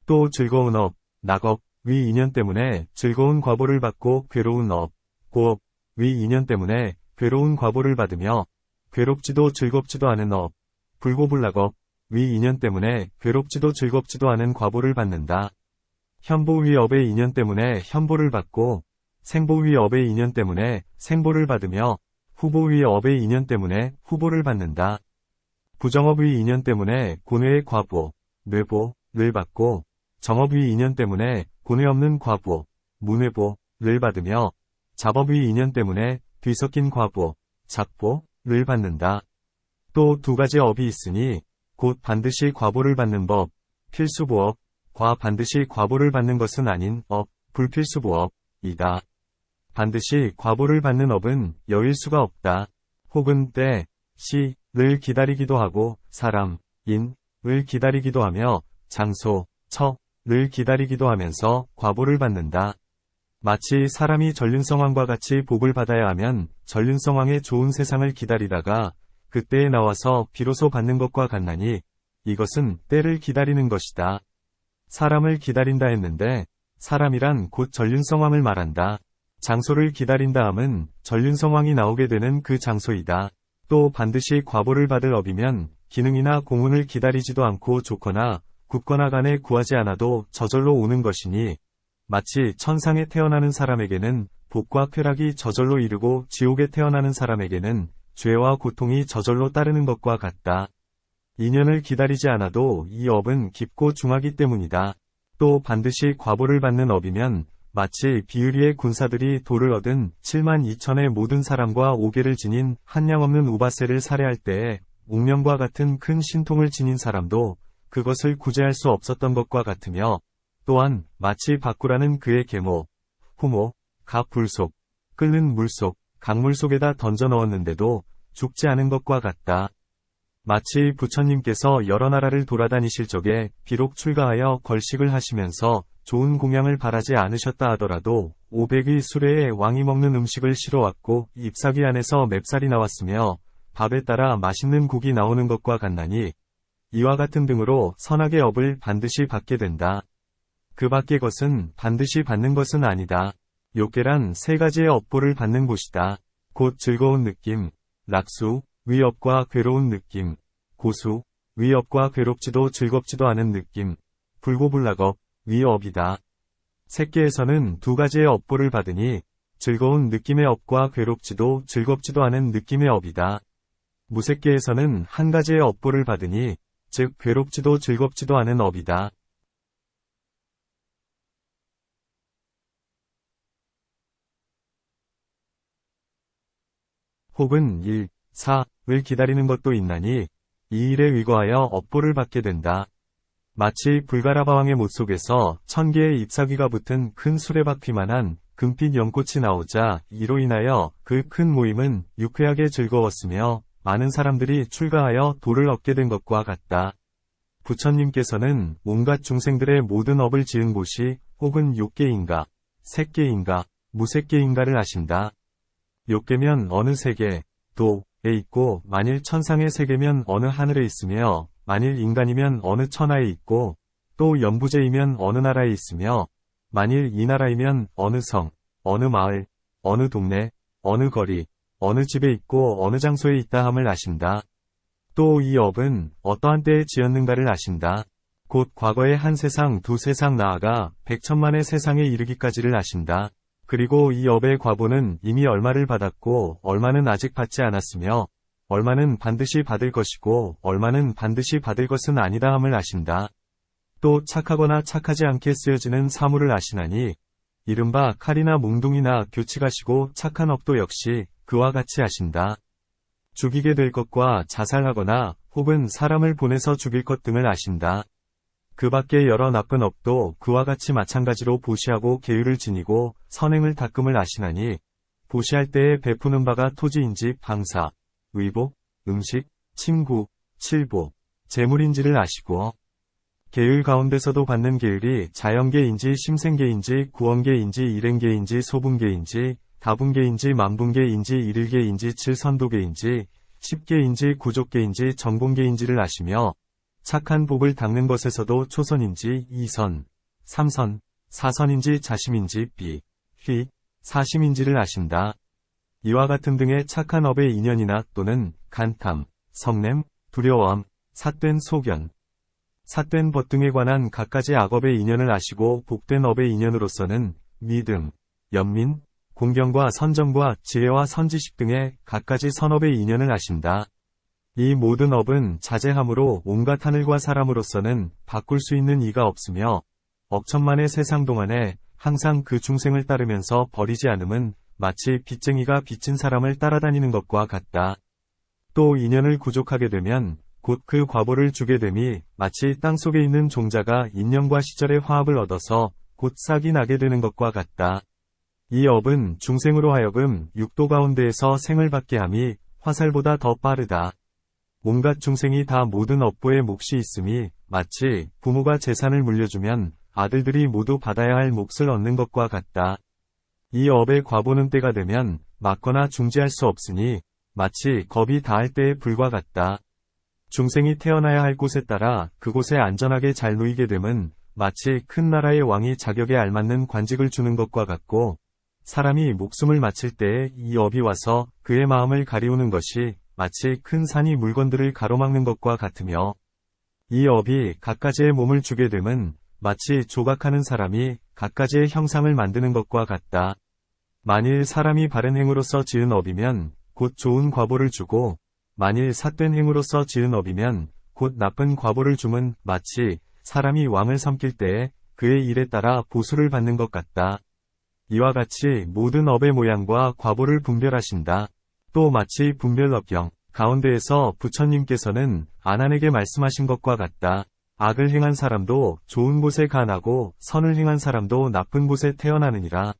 Speaker 1: 또 즐거운 업, 낙업 위 인연 때문에 즐거운 과보를 받고 괴로운 업, 고업 위 인연 때문에 괴로운 과보를 받으며 괴롭지도 즐겁지도 않은 업, 불고불락업 위 인연 때문에 괴롭지도 즐겁지도 않은 과보를 받는다. 현보 위 업의 인연 때문에 현보를 받고 생보 위 업의 인연 때문에 생보를 받으며 후보 위 업의 인연 때문에 후보를 받는다. 부정업 위 인연 때문에 고뇌의 과보, 뇌보를 받고 정업 위 인연 때문에 고뇌 없는 과보, 무뇌보를 받으며 잡업 위 인연 때문에 뒤섞인 과보, 잡보를 받는다. 또 2가지 업이 있으니 곧 반드시 과보를 받는 법, 필수보업, 과 반드시 과보를 받는 것은 아닌 업, 불필수보업이다. 반드시 과보를 받는 업은 여일 수가 없다. 혹은 때, 시를 기다리기도 하고 사람, 인을 기다리기도 하며 장소, 처를 기다리기도 하면서 과보를 받는다. 마치 사람이 전륜성왕과 같이 복을 받아야 하면 전륜성왕의 좋은 세상을 기다리다가 그때에 나와서 비로소 받는 것과 같나니 이것은 때를 기다리는 것이다. 사람을 기다린다 했는데 사람이란 곧 전륜성왕을 말한다. 장소를 기다린다 함은 전륜성왕이 나오게 되는 그 장소이다. 또 반드시 과보를 받을 업이면 기능이나 공운을 기다리지도 않고 좋거나 굳거나 간에 구하지 않아도 저절로 오는 것이니 마치 천상에 태어나는 사람에게는 복과 쾌락이 저절로 이르고 지옥에 태어나는 사람에게는 죄와 고통이 저절로 따르는 것과 같다. 인연을 기다리지 않아도 이 업은 깊고 중하기 때문이다. 또 반드시 과보를 받는 업이면 마치 비의리의 군사들이 돌을 얻은 7만 2천의 모든 사람과 옥외를 지닌 한량없는 우바세를 살해할 때에 옥명과 같은 큰 신통을 지닌 사람도 그것을 구제할 수 없었던 것과 같으며, 또한 마치 바꾸라는 그의 계모, 후모, 갑불속, 끓는 물속, 강물 속에다 던져 넣었는데도 죽지 않은 것과 같다. 마치 부처님께서 여러 나라를 돌아다니실 적에 비록 출가하여 걸식을 하시면서 좋은 공양을 바라지 않으셨다 하더라도 500의 수레에 왕이 먹는 음식을 실어왔고 잎사귀 안에서 맵살이 나왔으며 밥에 따라 맛있는 국이 나오는 것과 같나니, 이와 같은 등으로 선악의 업을 반드시 받게 된다. 그 밖의 것은 반드시 받는 것은 아니다. 욕계란 세 가지의 업보를 받는 곳이다. 곧 즐거운 느낌, 낙수, 위업과 괴로운 느낌, 고수, 위업과 괴롭지도 즐겁지도 않은 느낌, 불고불락업, 위업이다. 색계에서는 두 가지의 업보를 받으니 즐거운 느낌의 업과 괴롭지도 즐겁지도 않은 느낌의 업이다. 무색계에서는 한 가지의 업보를 받으니 즉 괴롭지도 즐겁지도 않은 업이다. 혹은 1, 4을 기다리는 것도 있나니 이 일에 의거하여 업보를 받게 된다. 마치 불가라바왕의 못 속에서 1000개의 잎사귀가 붙은 큰 수레바퀴만한 금빛 연꽃이 나오자 이로 인하여 그 큰 모임은 유쾌하게 즐거웠으며 많은 사람들이 출가하여 도를 얻게 된 것과 같다. 부처님께서는 온갖 중생들의 모든 업을 지은 곳이 혹은 욕계인가, 색계인가, 무색계인가를 아신다. 욕계면 어느 세계, 도에 있고 만일 천상의 세계면 어느 하늘에 있으며 만일 인간이면 어느 천하에 있고 또 연부제이면 어느 나라에 있으며 만일 이 나라이면 어느 성, 어느 마을, 어느 동네, 어느 거리, 어느 집에 있고 어느 장소에 있다 함을 아신다. 또 이 업은 어떠한 때에 지었는가를 아신다. 곧 과거의 한 세상 두 세상 나아가 백천만의 세상에 이르기까지를 아신다. 그리고 이 업의 과보는 이미 얼마를 받았고 얼마는 아직 받지 않았으며 얼마는 반드시 받을 것이고 얼마는 반드시 받을 것은 아니다 함을 아신다. 또 착하거나 착하지 않게 쓰여지는 사물을 아시나니 이른바 칼이나 몽둥이나 교치가시고 착한 업도 역시 그와 같이 아신다. 죽이게 될 것과 자살하거나 혹은 사람을 보내서 죽일 것 등을 아신다. 그 밖에 여러 나쁜 업도 그와 같이 마찬가지로 보시하고 계율을 지니고 선행을 닦음을 아시나니 보시할 때에 베푸는 바가 토지인지 방사, 의복, 음식, 침구, 칠보, 재물인지를 아시고 계율 가운데서도 받는 계율이 자연계인지 심생계인지 구원계인지 일행계인지 소분계인지 다분계인지 만분계인지 일일계인지 칠선도계인지 십계인지 구족계인지 정공계인지를 아시며 착한 복을 닦는 것에서도 초선인지 2선, 3선, 4선인지 자심인지 비, 휘, 사심인지를 아신다. 이와 같은 등의 착한 업의 인연이나 또는 간탐, 성냄, 두려워함, 삿된 소견, 삿된 벗 등에 관한 갖가지 악업의 인연을 아시고 복된 업의 인연으로서는 믿음, 연민, 공경과 선정과 지혜와 선지식 등의 갖가지 선업의 인연을 아신다. 이 모든 업은 자제함으로 온갖 하늘과 사람으로서는 바꿀 수 있는 이가 없으며 억천만의 세상 동안에 항상 그 중생을 따르면서 버리지 않음은 마치 빚쟁이가 빚진 사람을 따라다니는 것과 같다. 또 인연을 구족하게 되면 곧 그 과보를 주게 됨이 마치 땅속에 있는 종자가 인연과 시절의 화합을 얻어서 곧 싹이 나게 되는 것과 같다. 이 업은 중생으로 하여금 육도 가운데에서 생을 받게 함이 화살보다 더 빠르다. 온갖 중생이 다 모든 업보에 몫이 있음이 마치 부모가 재산을 물려주면 아들들이 모두 받아야 할 몫을 얻는 것과 같다. 이 업의 과보는 때가 되면 막거나 중지할 수 없으니 마치 겁이 다할 때에 불과 같다. 중생이 태어나야 할 곳에 따라 그곳에 안전하게 잘 놓이게 됨은 마치 큰 나라의 왕이 자격에 알맞는 관직을 주는 것과 같고 사람이 목숨을 마칠 때에 이 업이 와서 그의 마음을 가리우는 것이 마치 큰 산이 물건들을 가로막는 것과 같으며 이 업이 갖가지의 몸을 주게 됨은 마치 조각하는 사람이 갖가지의 형상을 만드는 것과 같다. 만일 사람이 바른 행으로서 지은 업이면 곧 좋은 과보를 주고 만일 삿된 행으로서 지은 업이면 곧 나쁜 과보를 줌은 마치 사람이 왕을 섬길 때에 그의 일에 따라 보수를 받는 것 같다. 이와 같이 모든 업의 모양과 과보를 분별하신다. 또 마치 분별업경 가운데에서 부처님께서는 아난에게 말씀하신 것과 같다. 악을 행한 사람도 좋은 곳에 가나고 선을 행한 사람도 나쁜 곳에 태어나느니라.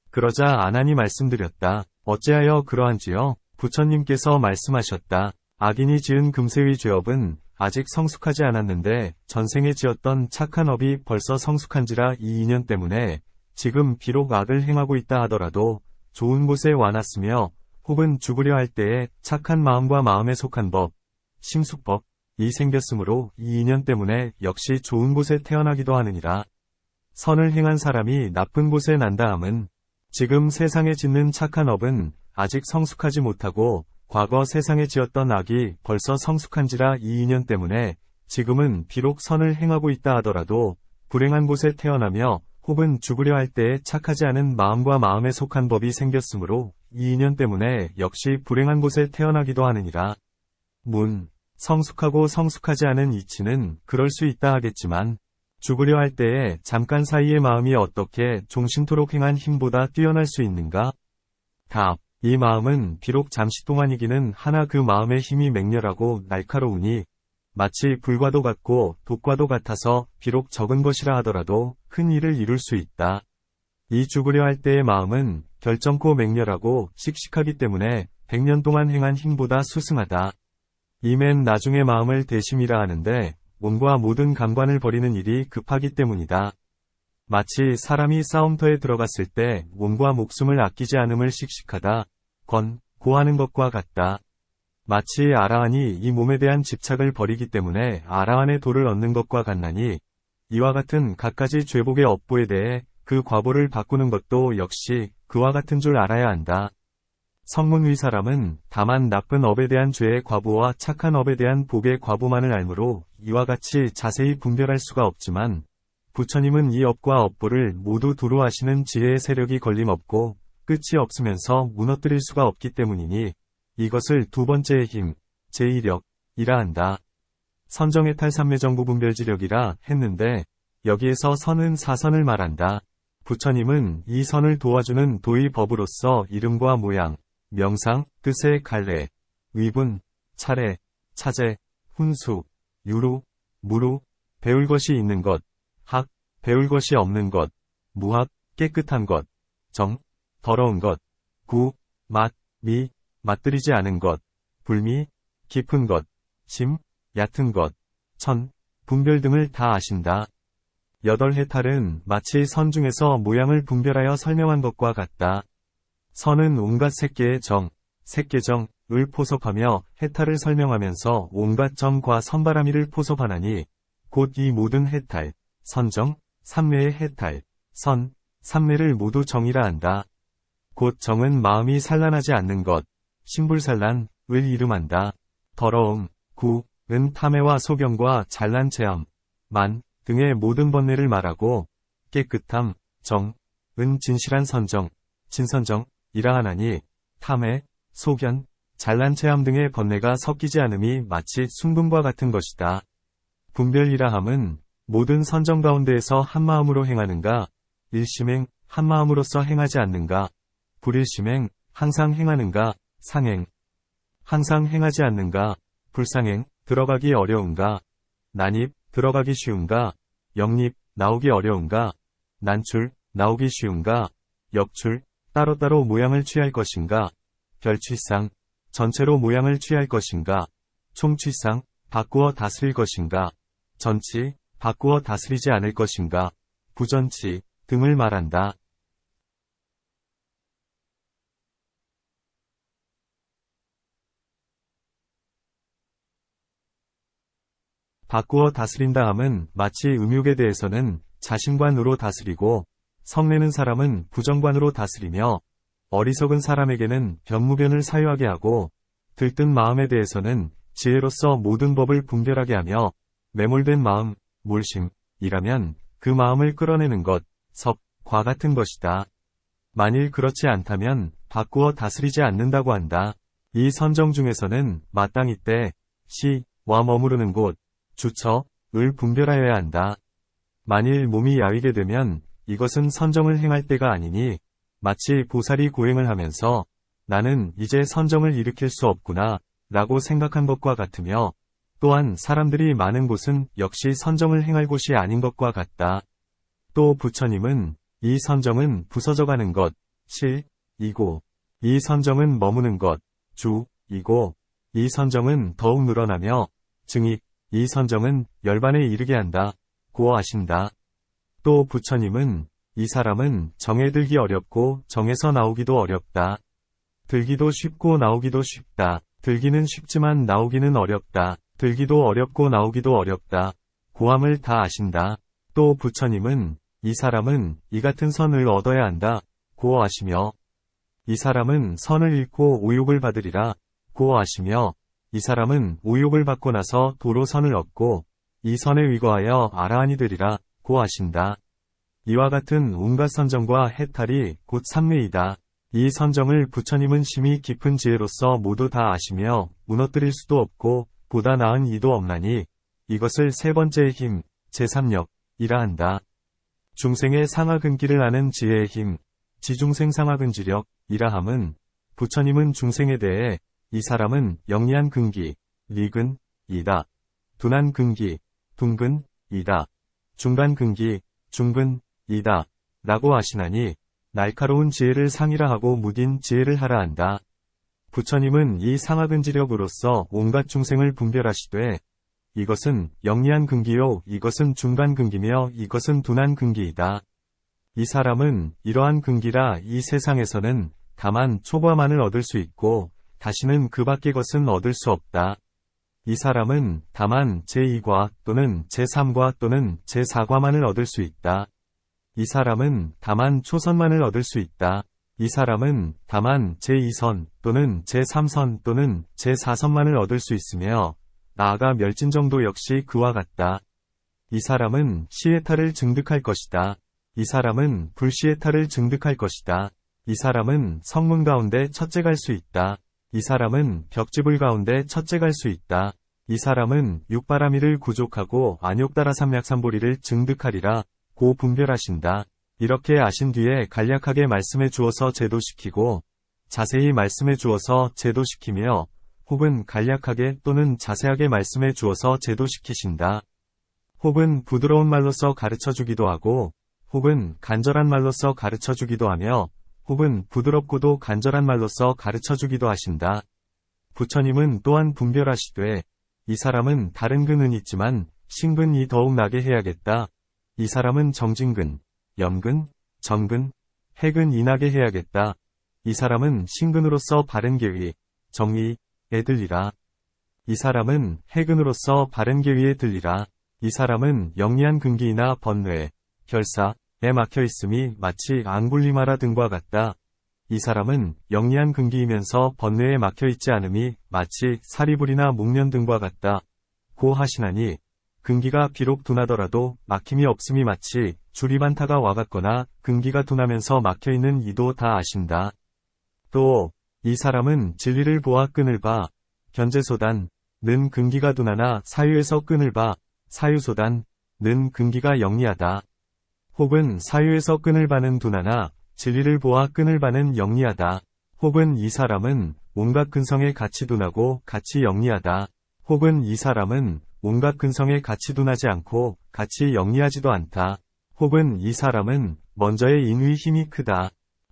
Speaker 1: 그러자 아난이 말씀드렸다. 어찌하여 그러한지요? 부처님께서 말씀하셨다. 악인이 지은 금세의 죄업은 아직 성숙하지 않았는데 전생에 지었던 착한 업이 벌써 성숙한지라 이 인연 때문에 지금 비록 악을 행하고 있다 하더라도 좋은 곳에 와놨으며 혹은 죽으려 할 때에 착한 마음과 마음에 속한 법, 심숙법이 생겼으므로 이 인연 때문에 역시 좋은 곳에 태어나기도 하느니라. 선을 행한 사람이 나쁜 곳에 난다 함은 지금 세상에 짓는 착한 업은 아직 성숙하지 못하고 과거 세상에 지었던 악이 벌써 성숙한지라 이 인연 때문에 지금은 비록 선을 행하고 있다 하더라도 불행한 곳에 태어나며 혹은 죽으려 할 때에 착하지 않은 마음과 마음에 속한 법이 생겼으므로 이 인연 때문에 역시 불행한 곳에 태어나기도 하느니라. 성숙하고 성숙하지 않은 이치는 그럴 수 있다 하겠지만 죽으려 할 때에 잠깐 사이의 마음이 어떻게 종신토록 행한 힘보다 뛰어날 수 있는가? 답. 이 마음은 비록 잠시 동안이기는 하나 그 마음의 힘이 맹렬하고 날카로우니 마치 불과도 같고 독과도 같아서 비록 적은 것이라 하더라도 큰 일을 이룰 수 있다. 이 죽으려 할 때의 마음은 결정코 맹렬하고 씩씩하기 때문에 100년 동안 행한 힘보다 수승하다. 이 맨 나중에 마음을 대심이라 하는데 몸과 모든 감관을 버리는 일이 급하기 때문이다. 마치 사람이 싸움터에 들어갔을 때 몸과 목숨을 아끼지 않음을 씩씩하다, 고하는 것과 같다. 마치 아라한이 이 몸에 대한 집착을 버리기 때문에 아라한의 도를 얻는 것과 같나니 이와 같은 갖가지 죄복의 업보에 대해 그 과보를 바꾸는 것도 역시 그와 같은 줄 알아야 한다. 성문의 사람은 다만 나쁜 업에 대한 죄의 과보와 착한 업에 대한 복의 과보만을 알므로 이와 같이 자세히 분별할 수가 없지만 부처님은 이 업과 업보를 모두 두루 아시는 지혜의 세력이 걸림없고 끝이 없으면서 무너뜨릴 수가 없기 때문이니 이것을 두 번째의 힘, 제2력이라 한다. 선정해탈 삼매정부 분별지력이라 했는데 여기에서 선은 사선을 말한다. 부처님은 이 선을 도와주는 도의 법으로서 이름과 모양, 명상, 뜻의 갈래, 위분, 차례, 차제, 훈수, 유루, 무루, 배울 것이 있는 것, 학, 배울 것이 없는 것, 무학, 깨끗한 것, 정, 더러운 것, 구, 맛, 미, 맛들이지 않은 것, 불미, 깊은 것, 심, 얕은 것, 천, 분별 등을 다 아신다. 8해탈은 마치 선 중에서 모양을 분별하여 설명한 것과 같다. 선은 온갖 색계의 정, 색계정을 포섭하며 해탈을 설명하면서 온갖 정과 선바라미를 포섭하나니 곧 이 모든 해탈, 선정, 삼매의 해탈, 선, 삼매를 모두 정이라 한다. 곧 정은 마음이 산란하지 않는 것, 신불산란을 이름한다. 더러움, 은 탐해와 소경과 잘난 체험, 만 등의 모든 번뇌를 말하고 깨끗함, 은 진실한 선정, 진선정이라 하나니 탐해, 소견, 잘난 체험 등의 번뇌가 섞이지 않음이 마치 순금과 같은 것이다. 분별이라 함은 모든 선정 가운데에서 한마음으로 행하는가, 일심행, 한마음으로서 행하지 않는가, 불일심행, 항상 행하는가, 상행, 항상 행하지 않는가, 불상행, 들어가기 어려운가, 난입, 들어가기 쉬운가, 역립, 나오기 어려운가, 난출, 나오기 쉬운가, 역출, 따로따로 모양을 취할 것인가, 별취상, 전체로 모양을 취할 것인가, 총취상, 바꾸어 다스릴 것인가, 전치, 바꾸어 다스리지 않을 것인가, 부전치 등을 말한다. 바꾸어 다스린다 함은 마치 음욕에 대해서는 자신관으로 다스리고 성내는 사람은 부정관으로 다스리며 어리석은 사람에게는 변무변을 사유하게 하고 들뜬 마음에 대해서는 지혜로서 모든 법을 분별하게 하며 매몰된 마음, 몰심이라면 그 마음을 끌어내는 것, 섭과 같은 것이다. 만일 그렇지 않다면 바꾸어 다스리지 않는다고 한다. 이 선정 중에서는 마땅히 때, 시와 머무르는 곳, 주처을 분별하여야 한다. 만일 몸이 야위게 되면 이것은 선정을 행할 때가 아니니 마치 보살이 고행을 하면서 나는 이제 선정을 일으킬 수 없구나 라고 생각한 것과 같으며 또한 사람들이 많은 곳은 역시 선정을 행할 곳이 아닌 것과 같다. 또 부처님은 이 선정은 부서져가는 것, 실, 이고 이 선정은 머무는 것, 주, 이고 이 선정은 더욱 늘어나며 증익, 이 선정은 열반에 이르게 한다. 고 하신다. 또 부처님은 이 사람은 정에 들기 어렵고 정에서 나오기도 어렵다. 들기도 쉽고 나오기도 쉽다. 들기는 쉽지만 나오기는 어렵다. 들기도 어렵고 나오기도 어렵다. 고함을 다 아신다. 또 부처님은 이 사람은 이 같은 선을 얻어야 한다. 고 하시며 이 사람은 선을 잃고 오욕을 받으리라. 고 하시며 이 사람은 오욕을 받고 나서 도로 선을 얻고 이 선에 위거하여 아라한이 되리라. 고 하신다. 이와 같은 온갖 선정과 해탈이 곧 삼매이다. 이 선정을 부처님은 심히 깊은 지혜로서 모두 다 아시며 무너뜨릴 수도 없고 보다 나은 이도 없나니 이것을 세 번째의 힘, 제3력이라 한다. 중생의 상하근기를 아는 지혜의 힘, 지중생 상하근지력이라 함은 부처님은 중생에 대해 이 사람은 영리한 근기, 리근, 이다. 둔한 근기, 둥근, 이다. 중간 근기, 중근, 이다. 라고 하시나니 날카로운 지혜를 상이라 하고 무딘 지혜를 하라 한다. 부처님은 이 상하근지력으로서 온갖 중생을 분별하시되 이것은 영리한 근기요 이것은 중간 근기며 이것은 둔한 근기이다. 이 사람은 이러한 근기라 이 세상에서는 다만 초과만을 얻을 수 있고 다시는 그 밖의 것은 얻을 수 없다. 이 사람은 다만 제2과 또는 제3과 또는 제4과만을 얻을 수 있다. 이 사람은 다만 초선만을 얻을 수 있다. 이 사람은 다만 제2선 또는 제3선 또는 제4선만을 얻을 수 있으며 나아가 멸진 정도 역시 그와 같다. 이 사람은 시에타를 증득할 것이다. 이 사람은 불시에타를 증득할 것이다. 이 사람은 성문 가운데 첫째 갈 수 있다. 이 사람은 벽지불 가운데 첫째 갈 수 있다. 이 사람은 육바라미를 구족하고 안욕다라삼약삼보리를 증득하리라. 고 분별하신다. 이렇게 아신 뒤에 간략하게 말씀해 주어서 제도시키고 자세히 말씀해 주어서 제도시키며 혹은 간략하게 또는 자세하게 말씀해 주어서 제도시키신다. 혹은 부드러운 말로써 가르쳐 주기도 하고 혹은 간절한 말로써 가르쳐 주기도 하며 혹은 부드럽고도 간절한 말로써 가르쳐 주기도 하신다. 부처님은 또한 분별하시되 이 사람은 다른 근은 있지만 신근이 더욱 나게 해야겠다. 이 사람은 정진근, 염근, 정근, 해근 인하게 해야겠다. 이 사람은 신근으로서 바른 계위, 정의에 들리라. 이 사람은 해근으로서 바른 계위에 들리라. 이 사람은 영리한 근기이나 번뇌, 결사에 막혀 있음이 마치 앙굴리마라 등과 같다. 이 사람은 영리한 근기이면서 번뇌에 막혀 있지 않음이 마치 사리불이나 목련 등과 같다. 고 하시나니 근기가 비록 둔하더라도 막힘이 없음이 마치 주리반타가 와같거나 근기가 둔하면서 막혀있는 이도 다 아신다. 또 이 사람은 진리를 보아 끈을 봐 견제소단 는 근기가 둔하나 사유에서 끈을 봐 사유소단 는 근기가 영리하다. 혹은 사유에서 끈을 바는 둔하나 진리를 보아 끈을 바는 영리하다. 혹은 이 사람은 온갖 근성에 같이 둔하고 같이 영리하다. 혹은 이 사람은 온갖 근성에 같이 둔하지 않고 같이 영리하지도 않다. 혹은 이 사람은 먼저의 인의 힘이 크다.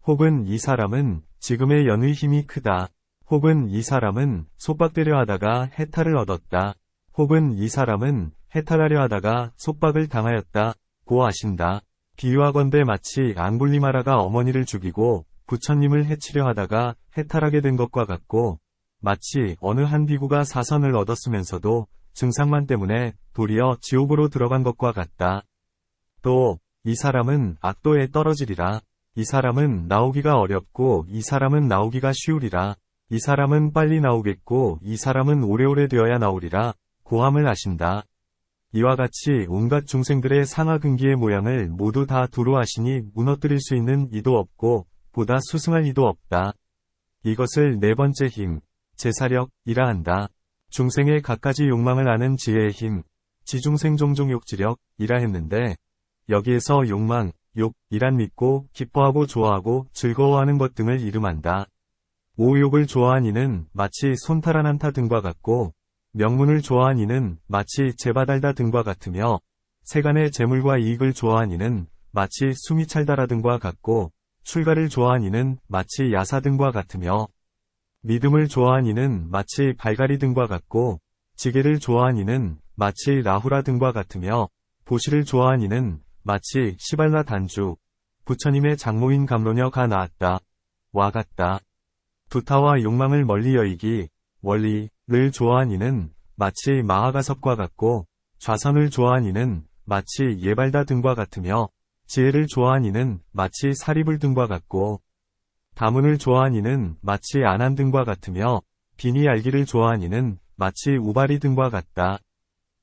Speaker 1: 혹은 이 사람은 지금의 연의 힘이 크다. 혹은 이 사람은 속박되려 하다가 해탈을 얻었다. 혹은 이 사람은 해탈하려 하다가 속박을 당하였다. 고 하신다. 비유하건대 마치 앙굴리마라가 어머니를 죽이고 부처님을 해치려 하다가 해탈하게 된 것과 같고 마치 어느 한 비구가 사선을 얻었으면서도 증상만 때문에 도리어 지옥으로 들어간 것과 같다. 또 이 사람은 악도에 떨어지리라. 이 사람은 나오기가 어렵고 이 사람은 나오기가 쉬우리라. 이 사람은 빨리 나오겠고 이 사람은 오래오래 되어야 나오리라. 고함을 하신다. 이와 같이 온갖 중생들의 상하근기의 모양을 모두 다 두루 아시니 무너뜨릴 수 있는 이도 없고 보다 수승할 이도 없다. 이것을 네 번째 힘, 제사력이라 한다. 중생의 갖가지 욕망을 아는 지혜의 힘, 지중생 종종욕지력이라 했는데 여기에서 욕망, 욕이란 믿고, 기뻐하고 좋아하고 즐거워하는 것 등을 이름한다. 오욕을 좋아한 이는 마치 손탈한 한타 등과 같고, 명문을 좋아한 이는 마치 재바달다 등과 같으며, 세간의 재물과 이익을 좋아한 이는 마치 숨이 찰다라 등과 같고, 출가를 좋아한 이는 마치 야사 등과 같으며, 믿음을 좋아한 이는 마치 발가리 등과 같고, 지게를 좋아한 이는 마치 라후라 등과 같으며, 보시를 좋아한 이는 마치 시발라 단주, 부처님의 장모인 감로녀가 나았다. 와 같다. 두타와 욕망을 멀리 여의기, 원리를 좋아한 이는 마치 마하가섭과 같고, 좌선을 좋아한 이는 마치 예발다 등과 같으며, 지혜를 좋아한 이는 마치 사리불 등과 같고, 다문을 좋아한 이는 마치 안한 등과 같으며, 빈이 알기를 좋아한 이는 마치 우바리 등과 같다.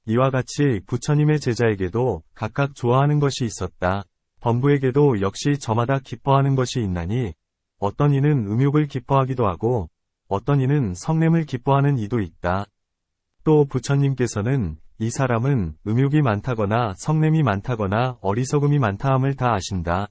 Speaker 1: 이와 같이 부처님의 제자에게도 각각 좋아하는 것이 있었다. 범부에게도 역시 저마다 기뻐하는 것이 있나니, 어떤 이는 음욕을 기뻐하기도 하고, 어떤 이는 성냄을 기뻐하는 이도 있다. 또 부처님께서는 이 사람은 음욕이 많다거나 성냄이 많다거나 어리석음이 많다함을 다 아신다.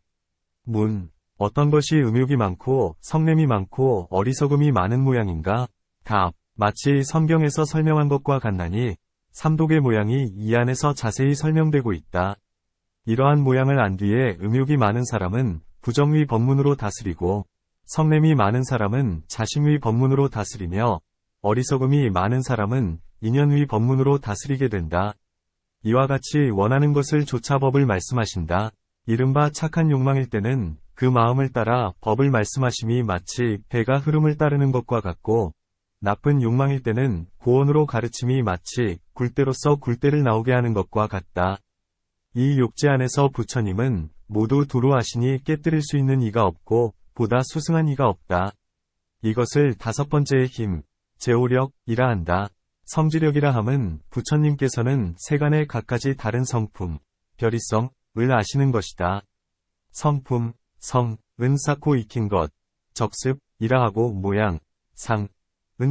Speaker 1: 어떤 것이 음욕이 많고 성냄이 많고 어리석음이 많은 모양인가? 답. 마치 성경에서 설명한 것과 같나니 삼독의 모양이 이 안에서 자세히 설명되고 있다. 이러한 모양을 안 뒤에 음욕이 많은 사람은 부정의 법문으로 다스리고 성냄이 많은 사람은 자심의 법문으로 다스리며 어리석음이 많은 사람은 인연의 법문으로 다스리게 된다. 이와 같이 원하는 것을 조차 법을 말씀하신다. 이른바 착한 욕망일 때는 그 마음을 따라 법을 말씀하심이 마치 배가 흐름을 따르는 것과 같고, 나쁜 욕망일 때는 고언으로 가르침이 마치 굴대로서 굴대를 나오게 하는 것과 같다. 이 욕제 안에서 부처님은 모두 두루하시니 깨뜨릴 수 있는 이가 없고 보다 수승한 이가 없다. 이것을 다섯 번째의 힘, 제오력이라 한다. 성지력이라 함은 부처님께서는 세간의 각가지 다른 성품, 별이성을 아시는 것이다. 성품, 성은 쌓고 익힌 것, 적습이라 하고 모양, 상은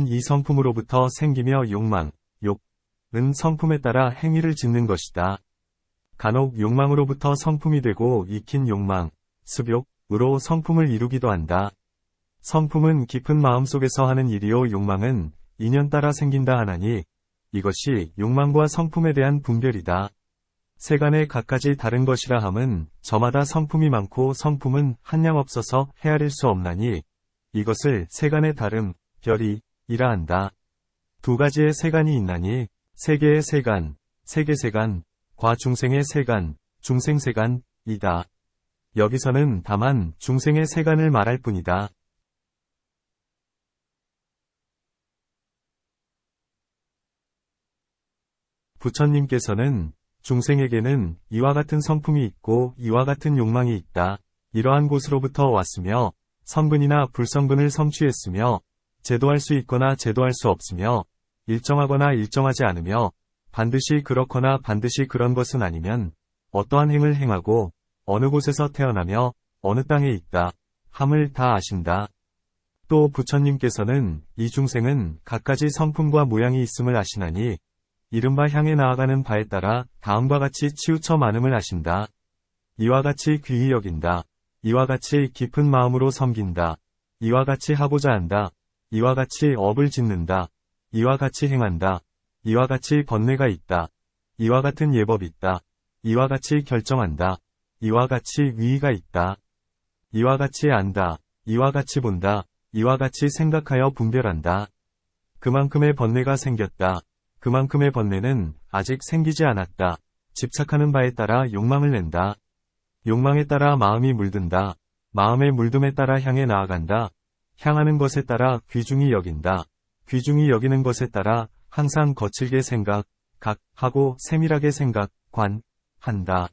Speaker 1: 이 성품으로부터 생기며 욕망, 욕은 성품에 따라 행위를 짓는 것이다. 간혹 욕망으로부터 성품이 되고 익힌 욕망, 습욕으로 성품을 이루기도 한다. 성품은 깊은 마음속에서 하는 일이요 욕망은 인연 따라 생긴다 하나니 이것이 욕망과 성품에 대한 분별이다. 세간의 각가지 다른 것이라 함은 저마다 성품이 많고 성품은 한량 없어서 헤아릴 수 없나니 이것을 세간의 다름, 별이라 한다. 두 가지의 세간이 있나니 세계의 세간, 세계세간, 과 중생의 세간, 중생세간이다. 여기서는 다만 중생의 세간을 말할 뿐이다. 부처님께서는 중생에게는 이와 같은 성품이 있고 이와 같은 욕망이 있다. 이러한 곳으로부터 왔으며 성근이나 불성근을 성취했으며 제도할 수 있거나 제도할 수 없으며 일정하거나 일정하지 않으며 반드시 그렇거나 반드시 그런 것은 아니면 어떠한 행을 행하고 어느 곳에서 태어나며 어느 땅에 있다 함을 다 아신다. 또 부처님께서는 이 중생은 갖가지 성품과 모양이 있음을 아시나니 이른바 향해 나아가는 바에 따라 다음과 같이 치우쳐 많음을 아신다. 이와 같이 귀히 여긴다. 이와 같이 깊은 마음으로 섬긴다. 이와 같이 하고자 한다. 이와 같이 업을 짓는다. 이와 같이 행한다. 이와 같이 번뇌가 있다. 이와 같은 예법이 있다. 이와 같이 결정한다. 이와 같이 위의가 있다. 이와 같이 안다. 이와 같이 본다. 이와 같이 생각하여 분별한다. 그만큼의 번뇌가 생겼다. 그만큼의 번뇌는 아직 생기지 않았다. 집착하는 바에 따라 욕망을 낸다. 욕망에 따라 마음이 물든다. 마음의 물듦에 따라 향해 나아간다. 향하는 것에 따라 귀중히 여긴다. 귀중히 여기는 것에 따라 항상 거칠게 생각, 하고 세밀하게 생각, 한다.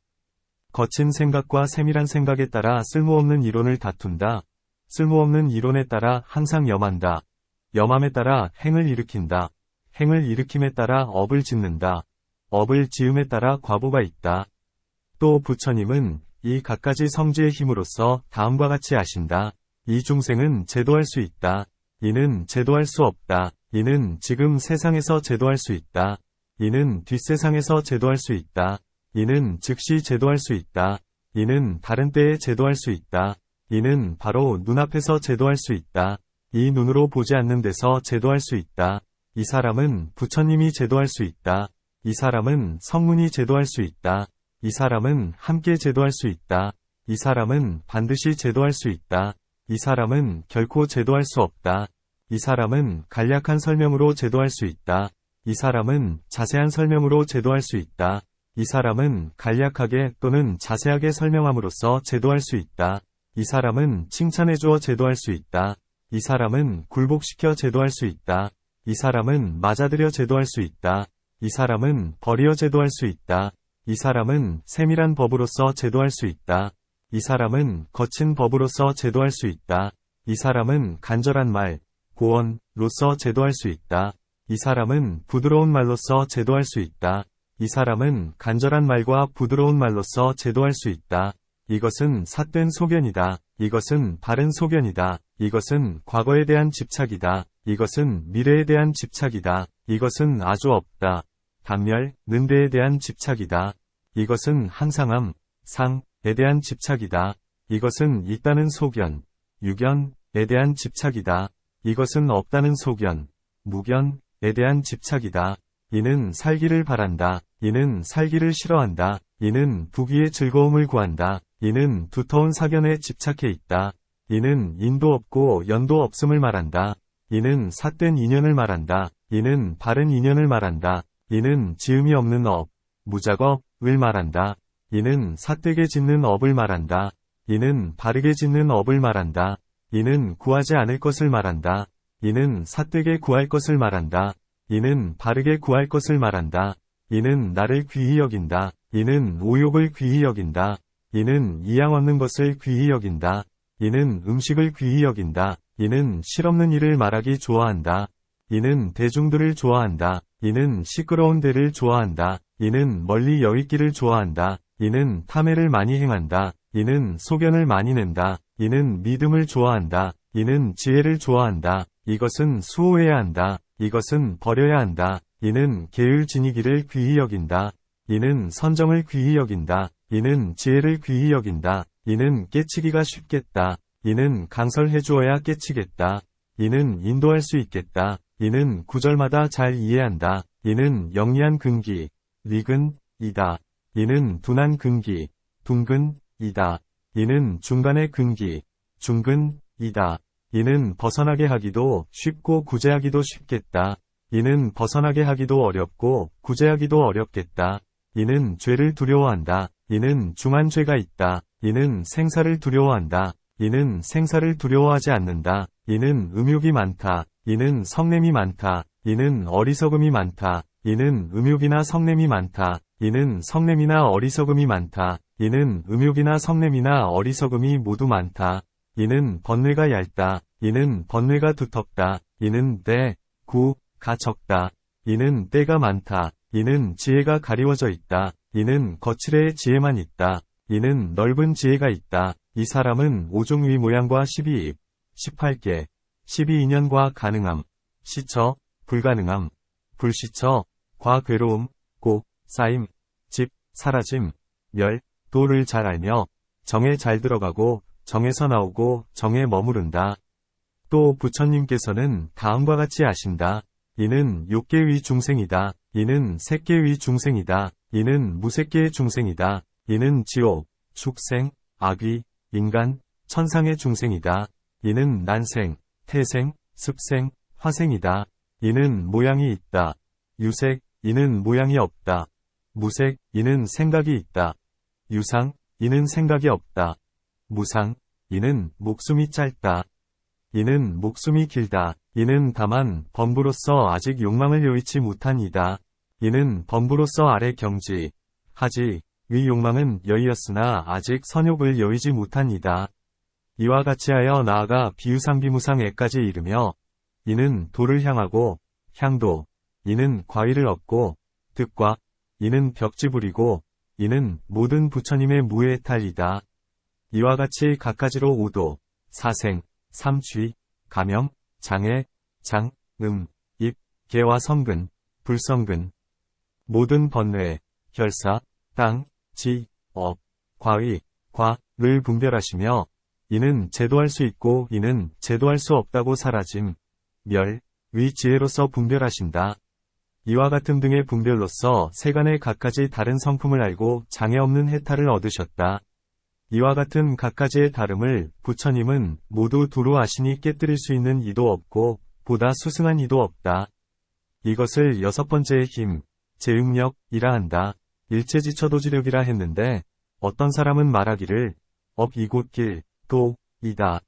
Speaker 1: 거친 생각과 세밀한 생각에 따라 쓸모없는 이론을 다툰다. 쓸모없는 이론에 따라 항상 염한다. 염함에 따라 행을 일으킨다. 행을 일으킴에 따라 업을 짓는다. 업을 지음에 따라 과보가 있다. 또 부처님은 이 갖가지 성지의 힘으로써 다음과 같이 아신다. 이 중생은 제도할 수 있다. 이는 제도할 수 없다. 이는 지금 세상에서 제도할 수 있다. 이는 뒷세상에서 제도할 수 있다. 이는 즉시 제도할 수 있다. 이는 다른 때에 제도할 수 있다. 이는 바로 눈앞에서 제도할 수 있다. 이 눈으로 보지 않는 데서 제도할 수 있다. 이 사람은 부처님이 제도할 수 있다. 이 사람은 성문이 제도할 수 있다. 이 사람은 함께 제도할 수 있다. 이 사람은 반드시 제도할 수 있다. 이 사람은 결코 제도할 수 없다. 이 사람은 간략한 설명으로 제도할 수 있다. 이 사람은 자세한 설명으로 제도할 수 있다. 이 사람은 간략하게 또는 자세하게 설명함으로써 제도할 수 있다. 이 사람은 칭찬해주어 제도할 수 있다. 이 사람은 굴복시켜 제도할 수 있다. 이 사람은 맞아들여 제도할 수 있다. 이 사람은 버리어 제도할 수 있다. 이 사람은 세밀한 법으로서 제도할 수 있다. 이 사람은 거친 법으로서 제도할 수 있다. 이 사람은 간절한 말, 고언로서 제도할 수 있다. 이 사람은 부드러운 말로서 제도할 수 있다. 이 사람은 간절한 말과 부드러운 말로서 제도할 수 있다. 이것은 삿된 소견이다. 이것은 바른 소견이다. 이것은 과거에 대한 집착이다. 이것은 미래에 대한 집착이다. 이것은 아주 없다. 단멸, 는대에 대한 집착이다. 이것은 항상함, 상에 대한 집착이다. 이것은 있다는 소견, 유견에 대한 집착이다. 이것은 없다는 소견, 무견에 대한 집착이다. 이는 살기를 바란다. 이는 살기를 싫어한다. 이는 부귀의 즐거움을 구한다. 이는 두터운 사견에 집착해 있다. 이는 인도 없고 연도 없음을 말한다. 이는 삿된 인연을 말한다. 이는 바른 인연을 말한다. 이는 지음이 없는 업, 무작업을 말한다. 이는 삿되게 짓는 업을 말한다. 이는 바르게 짓는 업을 말한다. 이는 구하지 않을 것을 말한다. 이는 삿되게 구할 것을 말한다. 이는 바르게 구할 것을 말한다. 이는 나를 귀히 여긴다. 이는 오욕을 귀히 여긴다. 이는 이양 얻는 것을 귀히 여긴다. 이는 음식을 귀히 여긴다. 이는 실없는 일을 말하기 좋아한다. 이는 대중들을 좋아한다. 이는 시끄러운 데를 좋아한다. 이는 멀리 여익기를 좋아한다. 이는 탐해를 많이 행한다. 이는 소견을 많이 낸다. 이는 믿음을 좋아한다. 이는 지혜를 좋아한다. 이것은 수호해야 한다. 이것은 버려야 한다. 이는 계율 지니기를 귀히 여긴다. 이는 선정을 귀히 여긴다. 이는 지혜를 귀히 여긴다. 이는 깨치기가 쉽겠다. 이는 강설해 주어야 깨치겠다. 이는 인도할 수 있겠다. 이는 구절마다 잘 이해한다. 이는 영리한 근기, 리근이다. 이는 둔한 근기, 둥근이다. 이는 중간의 근기, 중근이다. 이는 벗어나게 하기도 쉽고 구제하기도 쉽겠다. 이는 벗어나게 하기도 어렵고 구제하기도 어렵겠다. 이는 죄를 두려워한다. 이는 중한 죄가 있다. 이는 생사를 두려워한다. 이는 생사를 두려워하지 않는다. 이는 음욕이 많다. 이는 성냄이 많다. 이는 어리석음이 많다. 이는 음욕이나 성냄이 많다. 이는 성냄이나 어리석음이 많다. 이는 음욕이나 성냄이나 어리석음이 모두 많다. 이는 번뇌가 얇다. 이는 번뇌가 두텁다. 이는 구가 적다. 이는 때가 많다. 이는 지혜가 가리워져 있다. 이는 거칠의 지혜만 있다. 이는 넓은 지혜가 있다. 이 사람은 오종위 모양과 12입, 18개, 12인연과 가능함, 시처, 불가능함, 불시처, 과 괴로움, 고, 쌓임, 집, 사라짐, 멸, 도를 잘 알며 정에 잘 들어가고 정에서 나오고 정에 머무른다. 또 부처님께서는 다음과 같이 하신다. 이는 6개의 중생이다. 이는 색계의 중생이다. 이는 무색계의 중생이다. 이는 지옥, 축생, 악귀, 인간, 천상의 중생이다. 이는 난생, 태생, 습생, 화생이다. 이는 모양이 있다. 유색, 이는 모양이 없다. 무색, 이는 생각이 있다. 유상, 이는 생각이 없다. 무상, 이는 목숨이 짧다. 이는 목숨이 길다. 이는 다만 범부로서 아직 욕망을 여의치 못한 이다. 이는 범부로서 아래 경지, 하지, 의 욕망은 여의었으나 아직 선욕을 여의지 못한 이다. 이와 같이 하여 나아가 비유상비무상에까지 이르며 이는 도를 향하고 향도, 이는 과위를 얻고 득과, 이는 벽지부리고 이는 모든 부처님의 무해탈이다. 이와 같이 각가지로 오도, 사생, 삼취, 감염, 장애, 장, 입, 개와 성근, 불성근, 모든 번뇌, 혈사, 땅, 지, 업, 과의, 과를 분별하시며 이는 제도할 수 있고 이는 제도할 수 없다고 사라짐, 멸, 위 지혜로서 분별하신다. 이와 같은 등의 분별로서 세간의 갖가지 다른 성품을 알고 장애 없는 해탈을 얻으셨다. 이와 같은 갖가지의 다름을 부처님은 모두 두루 아시니 깨뜨릴 수 있는 이도 없고 보다 수승한 이도 없다. 이것을 여섯 번째의 힘, 제응력이라 한다. 일체지처도지력이라 했는데 어떤 사람은 말하기를 업 이곳 길, 도, 이다.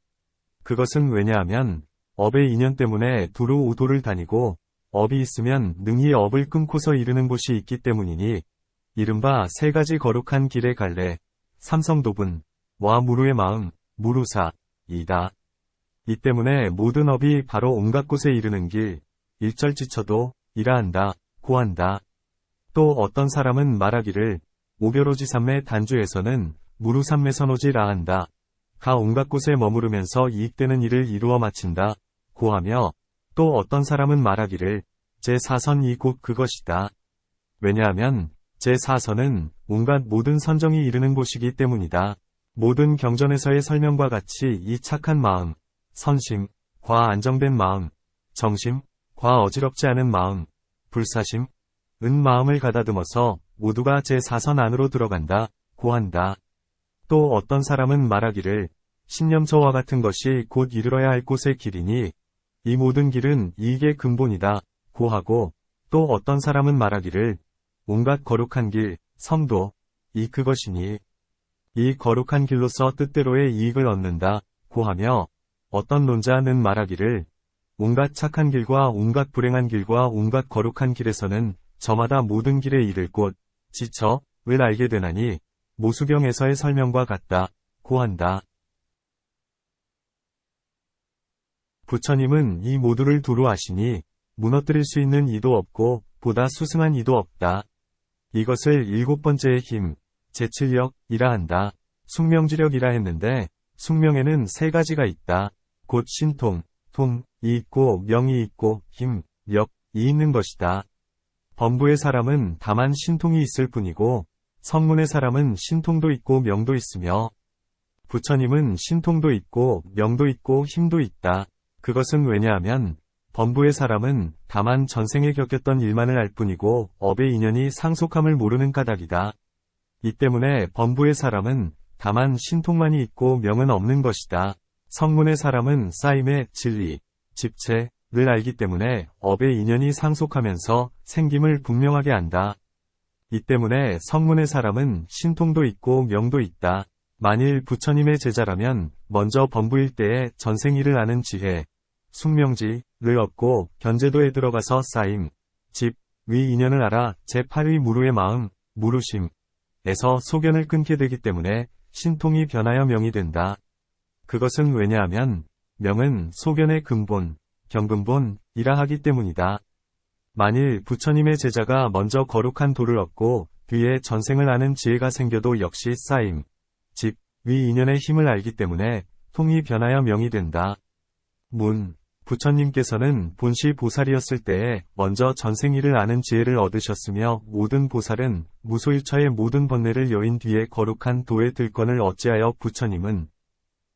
Speaker 1: 그것은 왜냐하면 업의 인연 때문에 두루 우도를 다니고 업이 있으면 능히 업을 끊고서 이르는 곳이 있기 때문이니 이른바 세 가지 거룩한 길의 갈래, 삼성도분, 와 무루의 마음, 무루사, 이다. 이 때문에 모든 업이 바로 온갖 곳에 이르는 길, 일절지처도, 이라 한다, 고한다. 또 어떤 사람은 말하기를 오벼로지삼매 단주에서는 무루삼매선오지라 한다. 가 온갖 곳에 머무르면서 이익되는 일을 이루어 마친다, 고하며 또 어떤 사람은 말하기를 제4선이 곧 그것이다. 왜냐하면 제4선은 온갖 모든 선정이 이르는 곳이기 때문이다. 모든 경전에서의 설명과 같이 이 착한 마음, 선심, 과 안정된 마음, 정심, 과 어지럽지 않은 마음, 불사심, 은 마음을 가다듬어서 모두가 제4선 안으로 들어간다, 고한다. 또 어떤 사람은 말하기를 신념처와 같은 것이 곧 이르러야 할 곳의 길이니 이 모든 길은 이익의 근본이다, 고하고 또 어떤 사람은 말하기를 온갖 거룩한 길, 성도, 이 그것이니 이 거룩한 길로서 뜻대로의 이익을 얻는다, 고하며 어떤 논자는 말하기를 온갖 착한 길과 온갖 불행한 길과 온갖 거룩한 길에서는 저마다 모든 길에 이를 곳, 지처를 알게 되나니 모수경에서의 설명과 같다, 고한다. 부처님은 이 모두를 두루 아시니 무너뜨릴 수 있는 이도 없고 보다 수승한 이도 없다. 이것을 일곱 번째의 힘, 제칠력이라 한다. 숙명지력이라 했는데 숙명에는 세 가지가 있다. 곧 신통, 통이 있고 명이 있고 힘, 력이 있는 것이다. 범부의 사람은 다만 신통이 있을 뿐이고 성문의 사람은 신통도 있고 명도 있으며 부처님은 신통도 있고 명도 있고 힘도 있다. 그것은 왜냐하면 범부의 사람은 다만 전생에 겪었던 일만을 알 뿐이고 업의 인연이 상속함을 모르는 까닭이다. 이 때문에 범부의 사람은 다만 신통만이 있고 명은 없는 것이다. 성문의 사람은 쌓임의 진리, 집체를 알기 때문에 업의 인연이 상속하면서 생김을 분명하게 안다. 이 때문에 성문의 사람은 신통도 있고 명도 있다. 만일 부처님의 제자라면 먼저 범부일 때에 전생일을 아는 지혜, 숙명지를 얻고 견제도에 들어가서 쌓임, 집, 위 인연을 알아 제8의 무루의 마음, 무루심에서 소견을 끊게 되기 때문에 신통이 변하여 명이 된다. 그것은 왜냐하면 명은 소견의 근본, 경근본이라 하기 때문이다. 만일 부처님의 제자가 먼저 거룩한 도를 얻고 뒤에 전생을 아는 지혜가 생겨도 역시 쌓임, 집, 위 인연의 힘을 알기 때문에 통이 변하여 명이 된다. 부처님께서는 본시 보살이었을 때에 먼저 전생일을 아는 지혜를 얻으셨으며 모든 보살은 무소일처의 모든 번뇌를 여인 뒤에 거룩한 도의 들권을 어찌하여 부처님은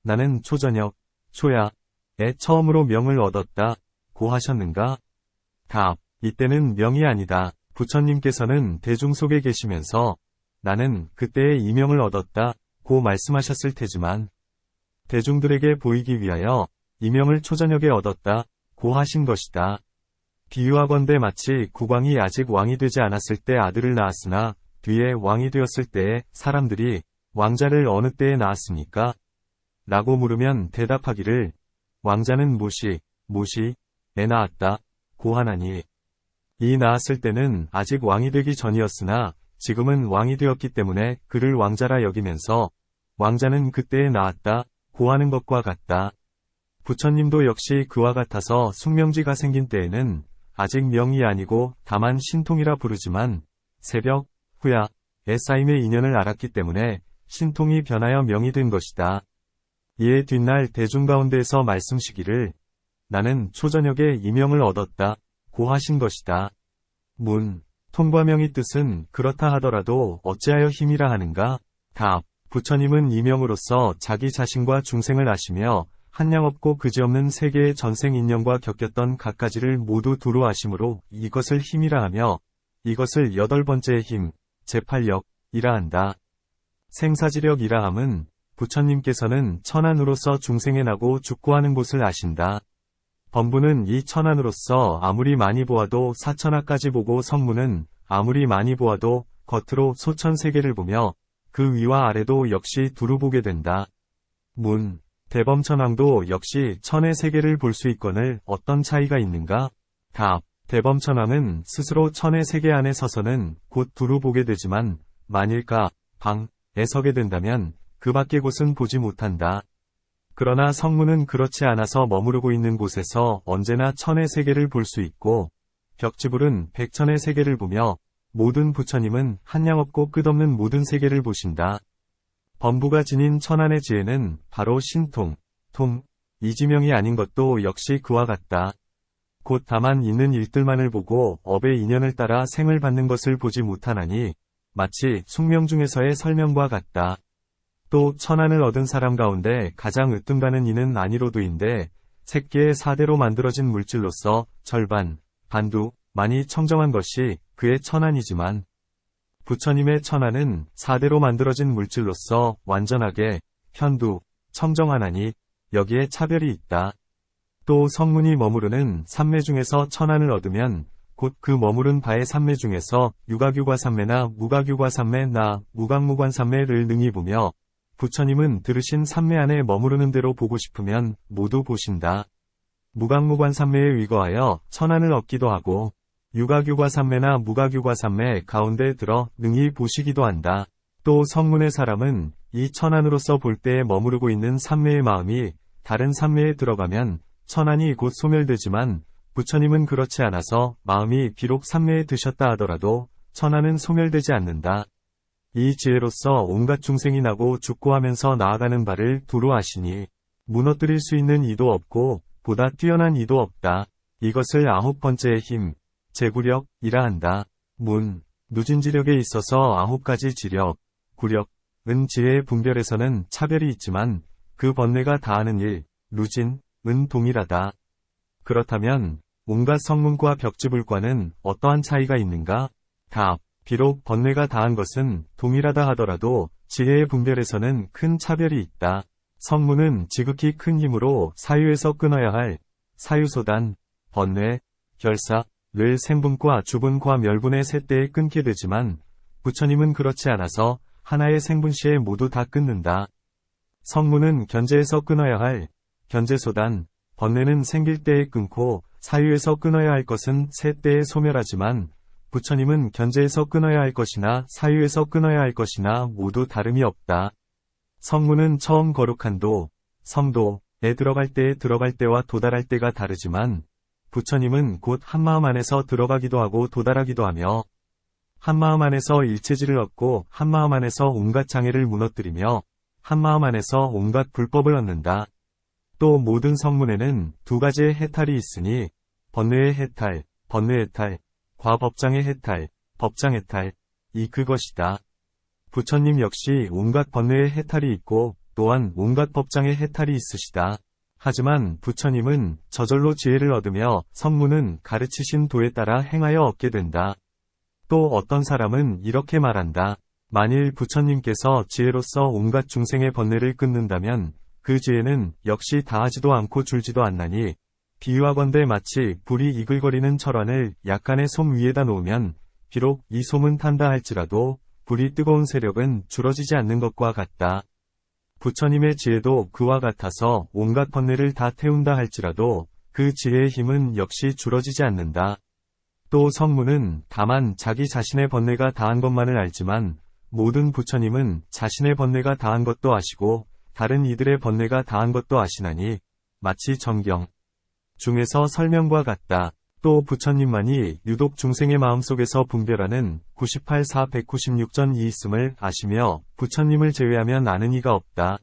Speaker 1: 나는 초저녁, 초야에 처음으로 명을 얻었다, 고 하셨는가? 답. 이때는 명이 아니다. 부처님께서는 대중 속에 계시면서 나는 그때의 이명을 얻었다, 고 말씀하셨을 테지만 대중들에게 보이기 위하여 이명을 초저녁에 얻었다, 고 하신 것이다. 비유하건대 마치 국왕이 아직 왕이 되지 않았을 때 아들을 낳았으나 뒤에 왕이 되었을 때에 사람들이 왕자를 어느 때에 낳았습니까? 라고 물으면 대답하기를 왕자는 모시에 낳았다, 고 하나니 이 낳았을 때는 아직 왕이 되기 전이었으나 지금은 왕이 되었기 때문에 그를 왕자라 여기면서 왕자는 그때에 낳았다, 고 하는 것과 같다. 부처님도 역시 그와 같아서 숙명지가 생긴 때에는 아직 명이 아니고 다만 신통이라 부르지만 새벽, 후야의 쌓임의 인연을 알았기 때문에 신통이 변하여 명이 된 것이다. 이에 뒷날 대중 가운데에서 말씀시기를 나는 초저녁에 이명을 얻었다, 고 하신 것이다. 통과 명의 뜻은 그렇다 하더라도 어찌하여 힘이라 하는가? 답. 부처님은 이명으로서 자기 자신과 중생을 아시며 한량없고 그지없는 세계의 전생인연과 겪였던 갖가지를 모두 두루 아심으로 이것을 힘이라 하며 이것을 여덟 번째의 힘, 제8력이라 한다. 생사지력이라 함은 부처님께서는 천안으로서 중생에 나고 죽고 하는 곳을 아신다. 범부는 이 천안으로서 아무리 많이 보아도 사천하까지 보고 성문은 아무리 많이 보아도 겉으로 소천세계를 보며 그 위와 아래도 역시 두루 보게 된다. 문, 대범천왕도 역시 천의 세계를 볼 수 있거늘 어떤 차이가 있는가? 답. 대범천왕은 스스로 천의 세계 안에 서서는 곧 두루 보게 되지만 만일까 방에 서게 된다면 그 밖의 곳은 보지 못한다. 그러나 성문은 그렇지 않아서 머무르고 있는 곳에서 언제나 천의 세계를 볼 수 있고 벽지불은 백천의 세계를 보며 모든 부처님은 한량없고 끝없는 모든 세계를 보신다. 범부가 지닌 천안의 지혜는 바로 신통, 이지명이 아닌 것도 역시 그와 같다. 곧 다만 있는 일들만을 보고 업의 인연을 따라 생을 받는 것을 보지 못하나니 마치 숙명 중에서의 설명과 같다. 또 천안을 얻은 사람 가운데 가장 으뜸가는 이는 아니로도인데 색계의 사대로 만들어진 물질로서 절반, 반두, 많이 청정한 것이 그의 천안이지만 부처님의 천안은 사대로 만들어진 물질로서 완전하게 편두, 청정하나니 여기에 차별이 있다. 또 성문이 머무르는 삼매 중에서 천안을 얻으면 곧 그 머무른 바의 삼매 중에서 유가규과삼매나 무가규과삼매나 무각무관삼매를 능히 보며 부처님은 들으신 삼매 안에 머무르는 대로 보고 싶으면 모두 보신다. 무각무관삼매에 위거하여 천안을 얻기도 하고 유가규과삼매나 무가규과삼매 가운데 들어 능히 보시기도 한다. 또 성문의 사람은 이 천안으로서 볼 때에 머무르고 있는 삼매의 마음이 다른 삼매에 들어가면 천안이 곧 소멸되지만 부처님은 그렇지 않아서 마음이 비록 삼매에 드셨다 하더라도 천안은 소멸되지 않는다. 이 지혜로서 온갖 중생이 나고 죽고 하면서 나아가는 바를 두루 아시니 무너뜨릴 수 있는 이도 없고 보다 뛰어난 이도 없다. 이것을 아홉 번째의 힘, 제구력이라 한다. 문, 누진지력에 있어서 아홉 가지 지력, 구력, 은 지혜의 분별에서는 차별이 있지만 그 번뇌가 다하는 일, 누진, 은 동일하다. 그렇다면 온갖 성문과 벽지불과는 어떠한 차이가 있는가? 답. 비록 번뇌가 다한 것은 동일하다 하더라도 지혜의 분별에서는 큰 차별이 있다. 성문은 지극히 큰 힘으로 사유에서 끊어야 할 사유소단, 번뇌, 결사,를 생분과 주분과 멸분의 세 때에 끊게 되지만 부처님은 그렇지 않아서 하나의 생분시에 모두 다 끊는다. 성문은 견제에서 끊어야 할 견제소단, 번뇌는 생길 때에 끊고 사유에서 끊어야 할 것은 세 때에 소멸하지만 부처님은 견제에서 끊어야 할 것이나 사유에서 끊어야 할 것이나 모두 다름이 없다. 성문은 처음 거룩한 도, 성도에 들어갈 때와 도달할 때가 다르지만 부처님은 곧 한마음 안에서 들어가기도 하고 도달하기도 하며 한마음 안에서 일체지를 얻고 한마음 안에서 온갖 장애를 무너뜨리며 한마음 안에서 온갖 불법을 얻는다. 또 모든 성문에는 두 가지의 해탈이 있으니 번뇌의 해탈, 번뇌해탈, 과법장의 해탈, 법장해탈, 이 그것이다. 부처님 역시 온갖 번뇌의 해탈이 있고 또한 온갖 법장의 해탈이 있으시다. 하지만 부처님은 저절로 지혜를 얻으며 성문은 가르치신 도에 따라 행하여 얻게 된다. 또 어떤 사람은 이렇게 말한다. 만일 부처님께서 지혜로서 온갖 중생의 번뇌를 끊는다면 그 지혜는 역시 다하지도 않고 줄지도 않나니 비유하건대 마치 불이 이글거리는 철환을 약간의 솜 위에다 놓으면 비록 이 솜은 탄다 할지라도 불이 뜨거운 세력은 줄어지지 않는 것과 같다. 부처님의 지혜도 그와 같아서 온갖 번뇌를 다 태운다 할지라도 그 지혜의 힘은 역시 줄어지지 않는다. 또 성문은 다만 자기 자신의 번뇌가 다한 것만을 알지만 모든 부처님은 자신의 번뇌가 다한 것도 아시고 다른 이들의 번뇌가 다한 것도 아시나니 마치 정경 중에서 설명과 같다. 또 부처님만이 유독 중생의 마음속에서 분별하는 98사 196전 이 있음을 아시며 부처님을 제외하면 아는 이가 없다.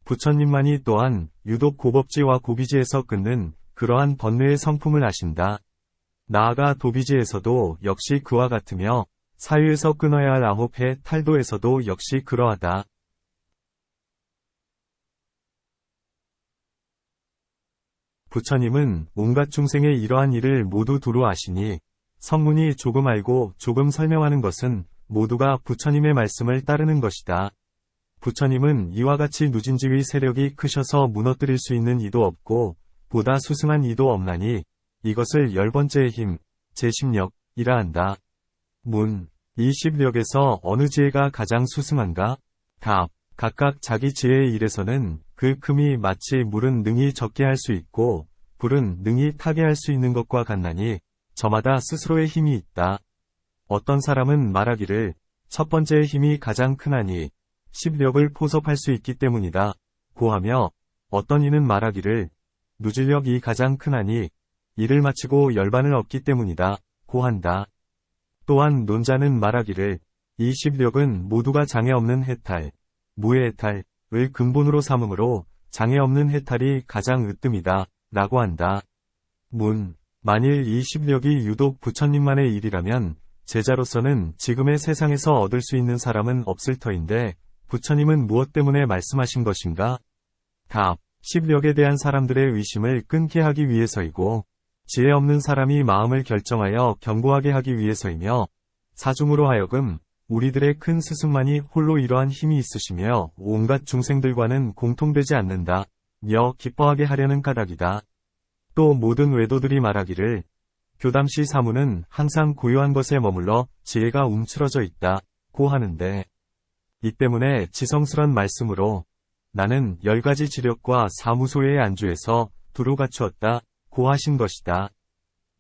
Speaker 1: 부처님만이 또한 유독 고법지와 고비지에서 끊는 그러한 번뇌의 성품을 아신다. 나아가 도비지에서도 역시 그와 같으며 사유에서 끊어야 할 9해 탈도에서도 역시 그러하다. 부처님은 온갖 중생의 이러한 일을 모두 두루 아시니 성문이 조금 알고 조금 설명하는 것은 모두가 부처님의 말씀을 따르는 것이다. 부처님은 이와 같이 누진지의 세력이 크셔서 무너뜨릴 수 있는 이도 없고 보다 수승한 이도 없나니 이것을 10번째의 힘, 제10력이라 한다. 문, 이 10력에서 어느 지혜가 가장 수승한가? 답, 각각 자기 지혜의 일에서는 그 금이 마치 물은 능히 적게 할 수 있고 불은 능히 타게 할 수 있는 것과 같나니 저마다 스스로의 힘이 있다. 어떤 사람은 말하기를 첫 번째의 힘이 가장 크나니 10력을 포섭할 수 있기 때문이다. 고하며 어떤 이는 말하기를 누질력이 가장 크나니 이를 마치고 열반을 얻기 때문이다. 고한다. 또한 논자는 말하기를 이 10력은 모두가 장애 없는 해탈, 무의 해탈을 근본으로 삼으므로 장애 없는 해탈이 가장 으뜸이다. 라고 한다. 문, 만일 이 10력이 유독 부처님만의 일이라면 제자로서는 지금의 세상에서 얻을 수 있는 사람은 없을 터인데 부처님은 무엇 때문에 말씀하신 것인가? 답, 10력에 대한 사람들의 의심을 끊게 하기 위해서이고 지혜 없는 사람이 마음을 결정하여 견고하게 하기 위해서이며 사중으로 하여금 우리들의 큰 스승만이 홀로 이러한 힘이 있으시며 온갖 중생들과는 공통되지 않는다. 며 기뻐하게 하려는 까닭이다. 또 모든 외도들이 말하기를 교담시 사무는 항상 고요한 것에 머물러 지혜가 움츠러져 있다. 고 하는데 이 때문에 지성스런 말씀으로 나는 10가지 지력과 사무소의 안주에서 두루 갖추었다. 고 하신 것이다.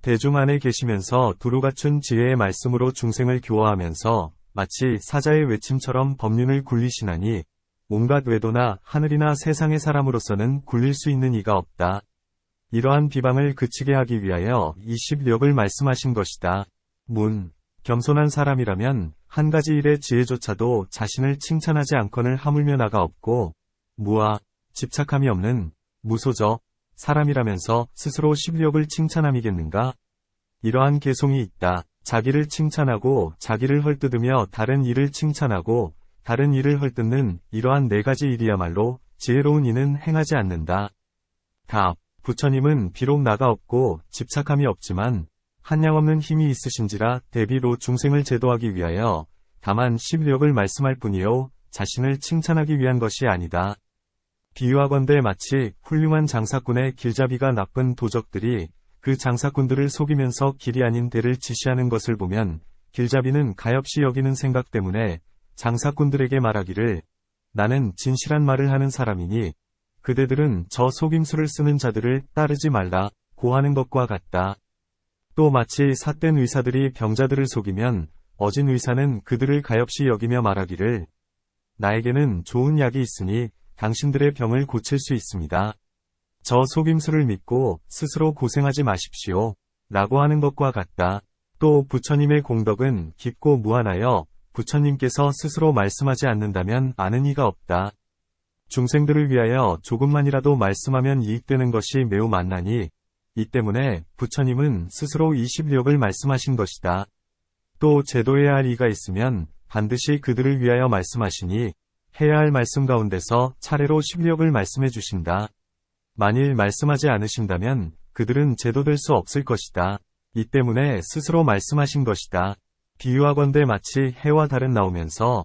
Speaker 1: 대중 안에 계시면서 두루 갖춘 지혜의 말씀으로 중생을 교화하면서 마치 사자의 외침처럼 법륜을 굴리시나니 온갖 외도나 하늘이나 세상의 사람으로서는 굴릴 수 있는 이가 없다. 이러한 비방을 그치게 하기 위하여 이 10력을 말씀하신 것이다. 문, 겸손한 사람이라면 한 가지 일의 지혜조차도 자신을 칭찬하지 않거늘 하물며 나가 없고 무아, 집착함이 없는 무소저 사람이라면서 스스로 10력을 칭찬함이겠는가? 이러한 개송이 있다. 자기를 칭찬하고 자기를 헐뜯으며 다른 이를 칭찬하고 다른 이를 헐뜯는 이러한 4가지 일이야말로 지혜로운 이는 행하지 않는다. 답, 부처님은 비록 나가 없고 집착함이 없지만 한량없는 힘이 있으신지라 대비로 중생을 제도하기 위하여 다만 10력을 말씀할 뿐이요 자신을 칭찬하기 위한 것이 아니다. 비유하건대 마치 훌륭한 장사꾼의 길잡이가 나쁜 도적들이 그 장사꾼들을 속이면서 길이 아닌 데를 지시하는 것을 보면 길잡이는 가엾이 여기는 생각 때문에 장사꾼들에게 말하기를 나는 진실한 말을 하는 사람이니 그대들은 저 속임수를 쓰는 자들을 따르지 말라 고 하는 것과 같다. 또 마치 삿된 의사들이 병자들을 속이면 어진 의사는 그들을 가엾이 여기며 말하기를 나에게는 좋은 약이 있으니 당신들의 병을 고칠 수 있습니다. 저 속임수를 믿고 스스로 고생하지 마십시오. 라고 하는 것과 같다. 또 부처님의 공덕은 깊고 무한하여 부처님께서 스스로 말씀하지 않는다면 아는 이가 없다. 중생들을 위하여 조금만이라도 말씀하면 이익되는 것이 매우 많나니 이 때문에 부처님은 스스로 20력을 말씀하신 것이다. 또 제도해야 할 이가 있으면 반드시 그들을 위하여 말씀하시니 해야 할 말씀 가운데서 차례로 10력을 말씀해 주신다. 만일 말씀하지 않으신다면 그들은 제도될 수 없을 것이다. 이 때문에 스스로 말씀하신 것이다. 비유하건대 마치 해와 달은 나오면서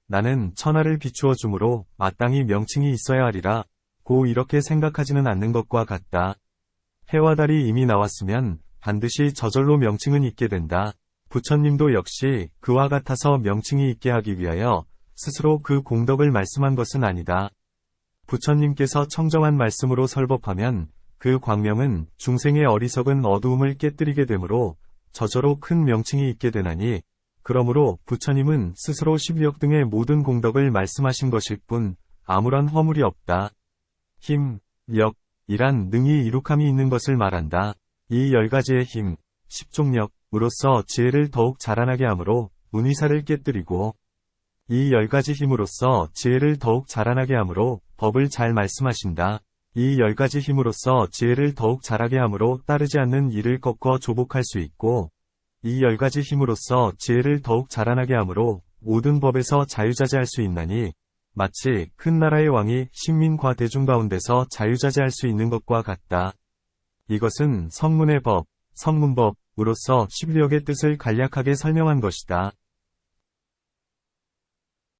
Speaker 1: 나는 천하를 비추어 주므로 마땅히 명칭이 있어야 하리라 고 이렇게 생각하지는 않는 것과 같다. 해와 달이 이미 나왔으면 반드시 저절로 명칭은 있게 된다. 부처님도 역시 그와 같아서 명칭이 있게 하기 위하여 스스로 그 공덕을 말씀한 것은 아니다. 부처님께서 청정한 말씀으로 설법하면 그 광명은 중생의 어리석은 어두움을 깨뜨리게 되므로 저절로 큰 명칭이 있게 되나니 그러므로 부처님은 스스로 10력 등의 모든 공덕을 말씀하신 것일 뿐 아무런 허물이 없다. 힘, 력, 이란 능히 이룩함이 있는 것을 말한다. 이 10가지의 힘, 10종력으로서 지혜를 더욱 자라나게 하므로 문의사를 깨뜨리고 이 10가지 힘으로써 지혜를 더욱 자라나게 하므로 법을 잘 말씀하신다. 이 10가지 힘으로써 지혜를 더욱 잘하게 함으로 따르지 않는 일을 꺾어 조복할 수 있고, 이 10가지 힘으로써 지혜를 더욱 자라나게 함으로 모든 법에서 자유자재할 수 있나니, 마치 큰 나라의 왕이 식민과 대중 가운데서 자유자재할 수 있는 것과 같다. 이것은 성문의 법, 성문법으로서 10력의 뜻을 간략하게 설명한 것이다.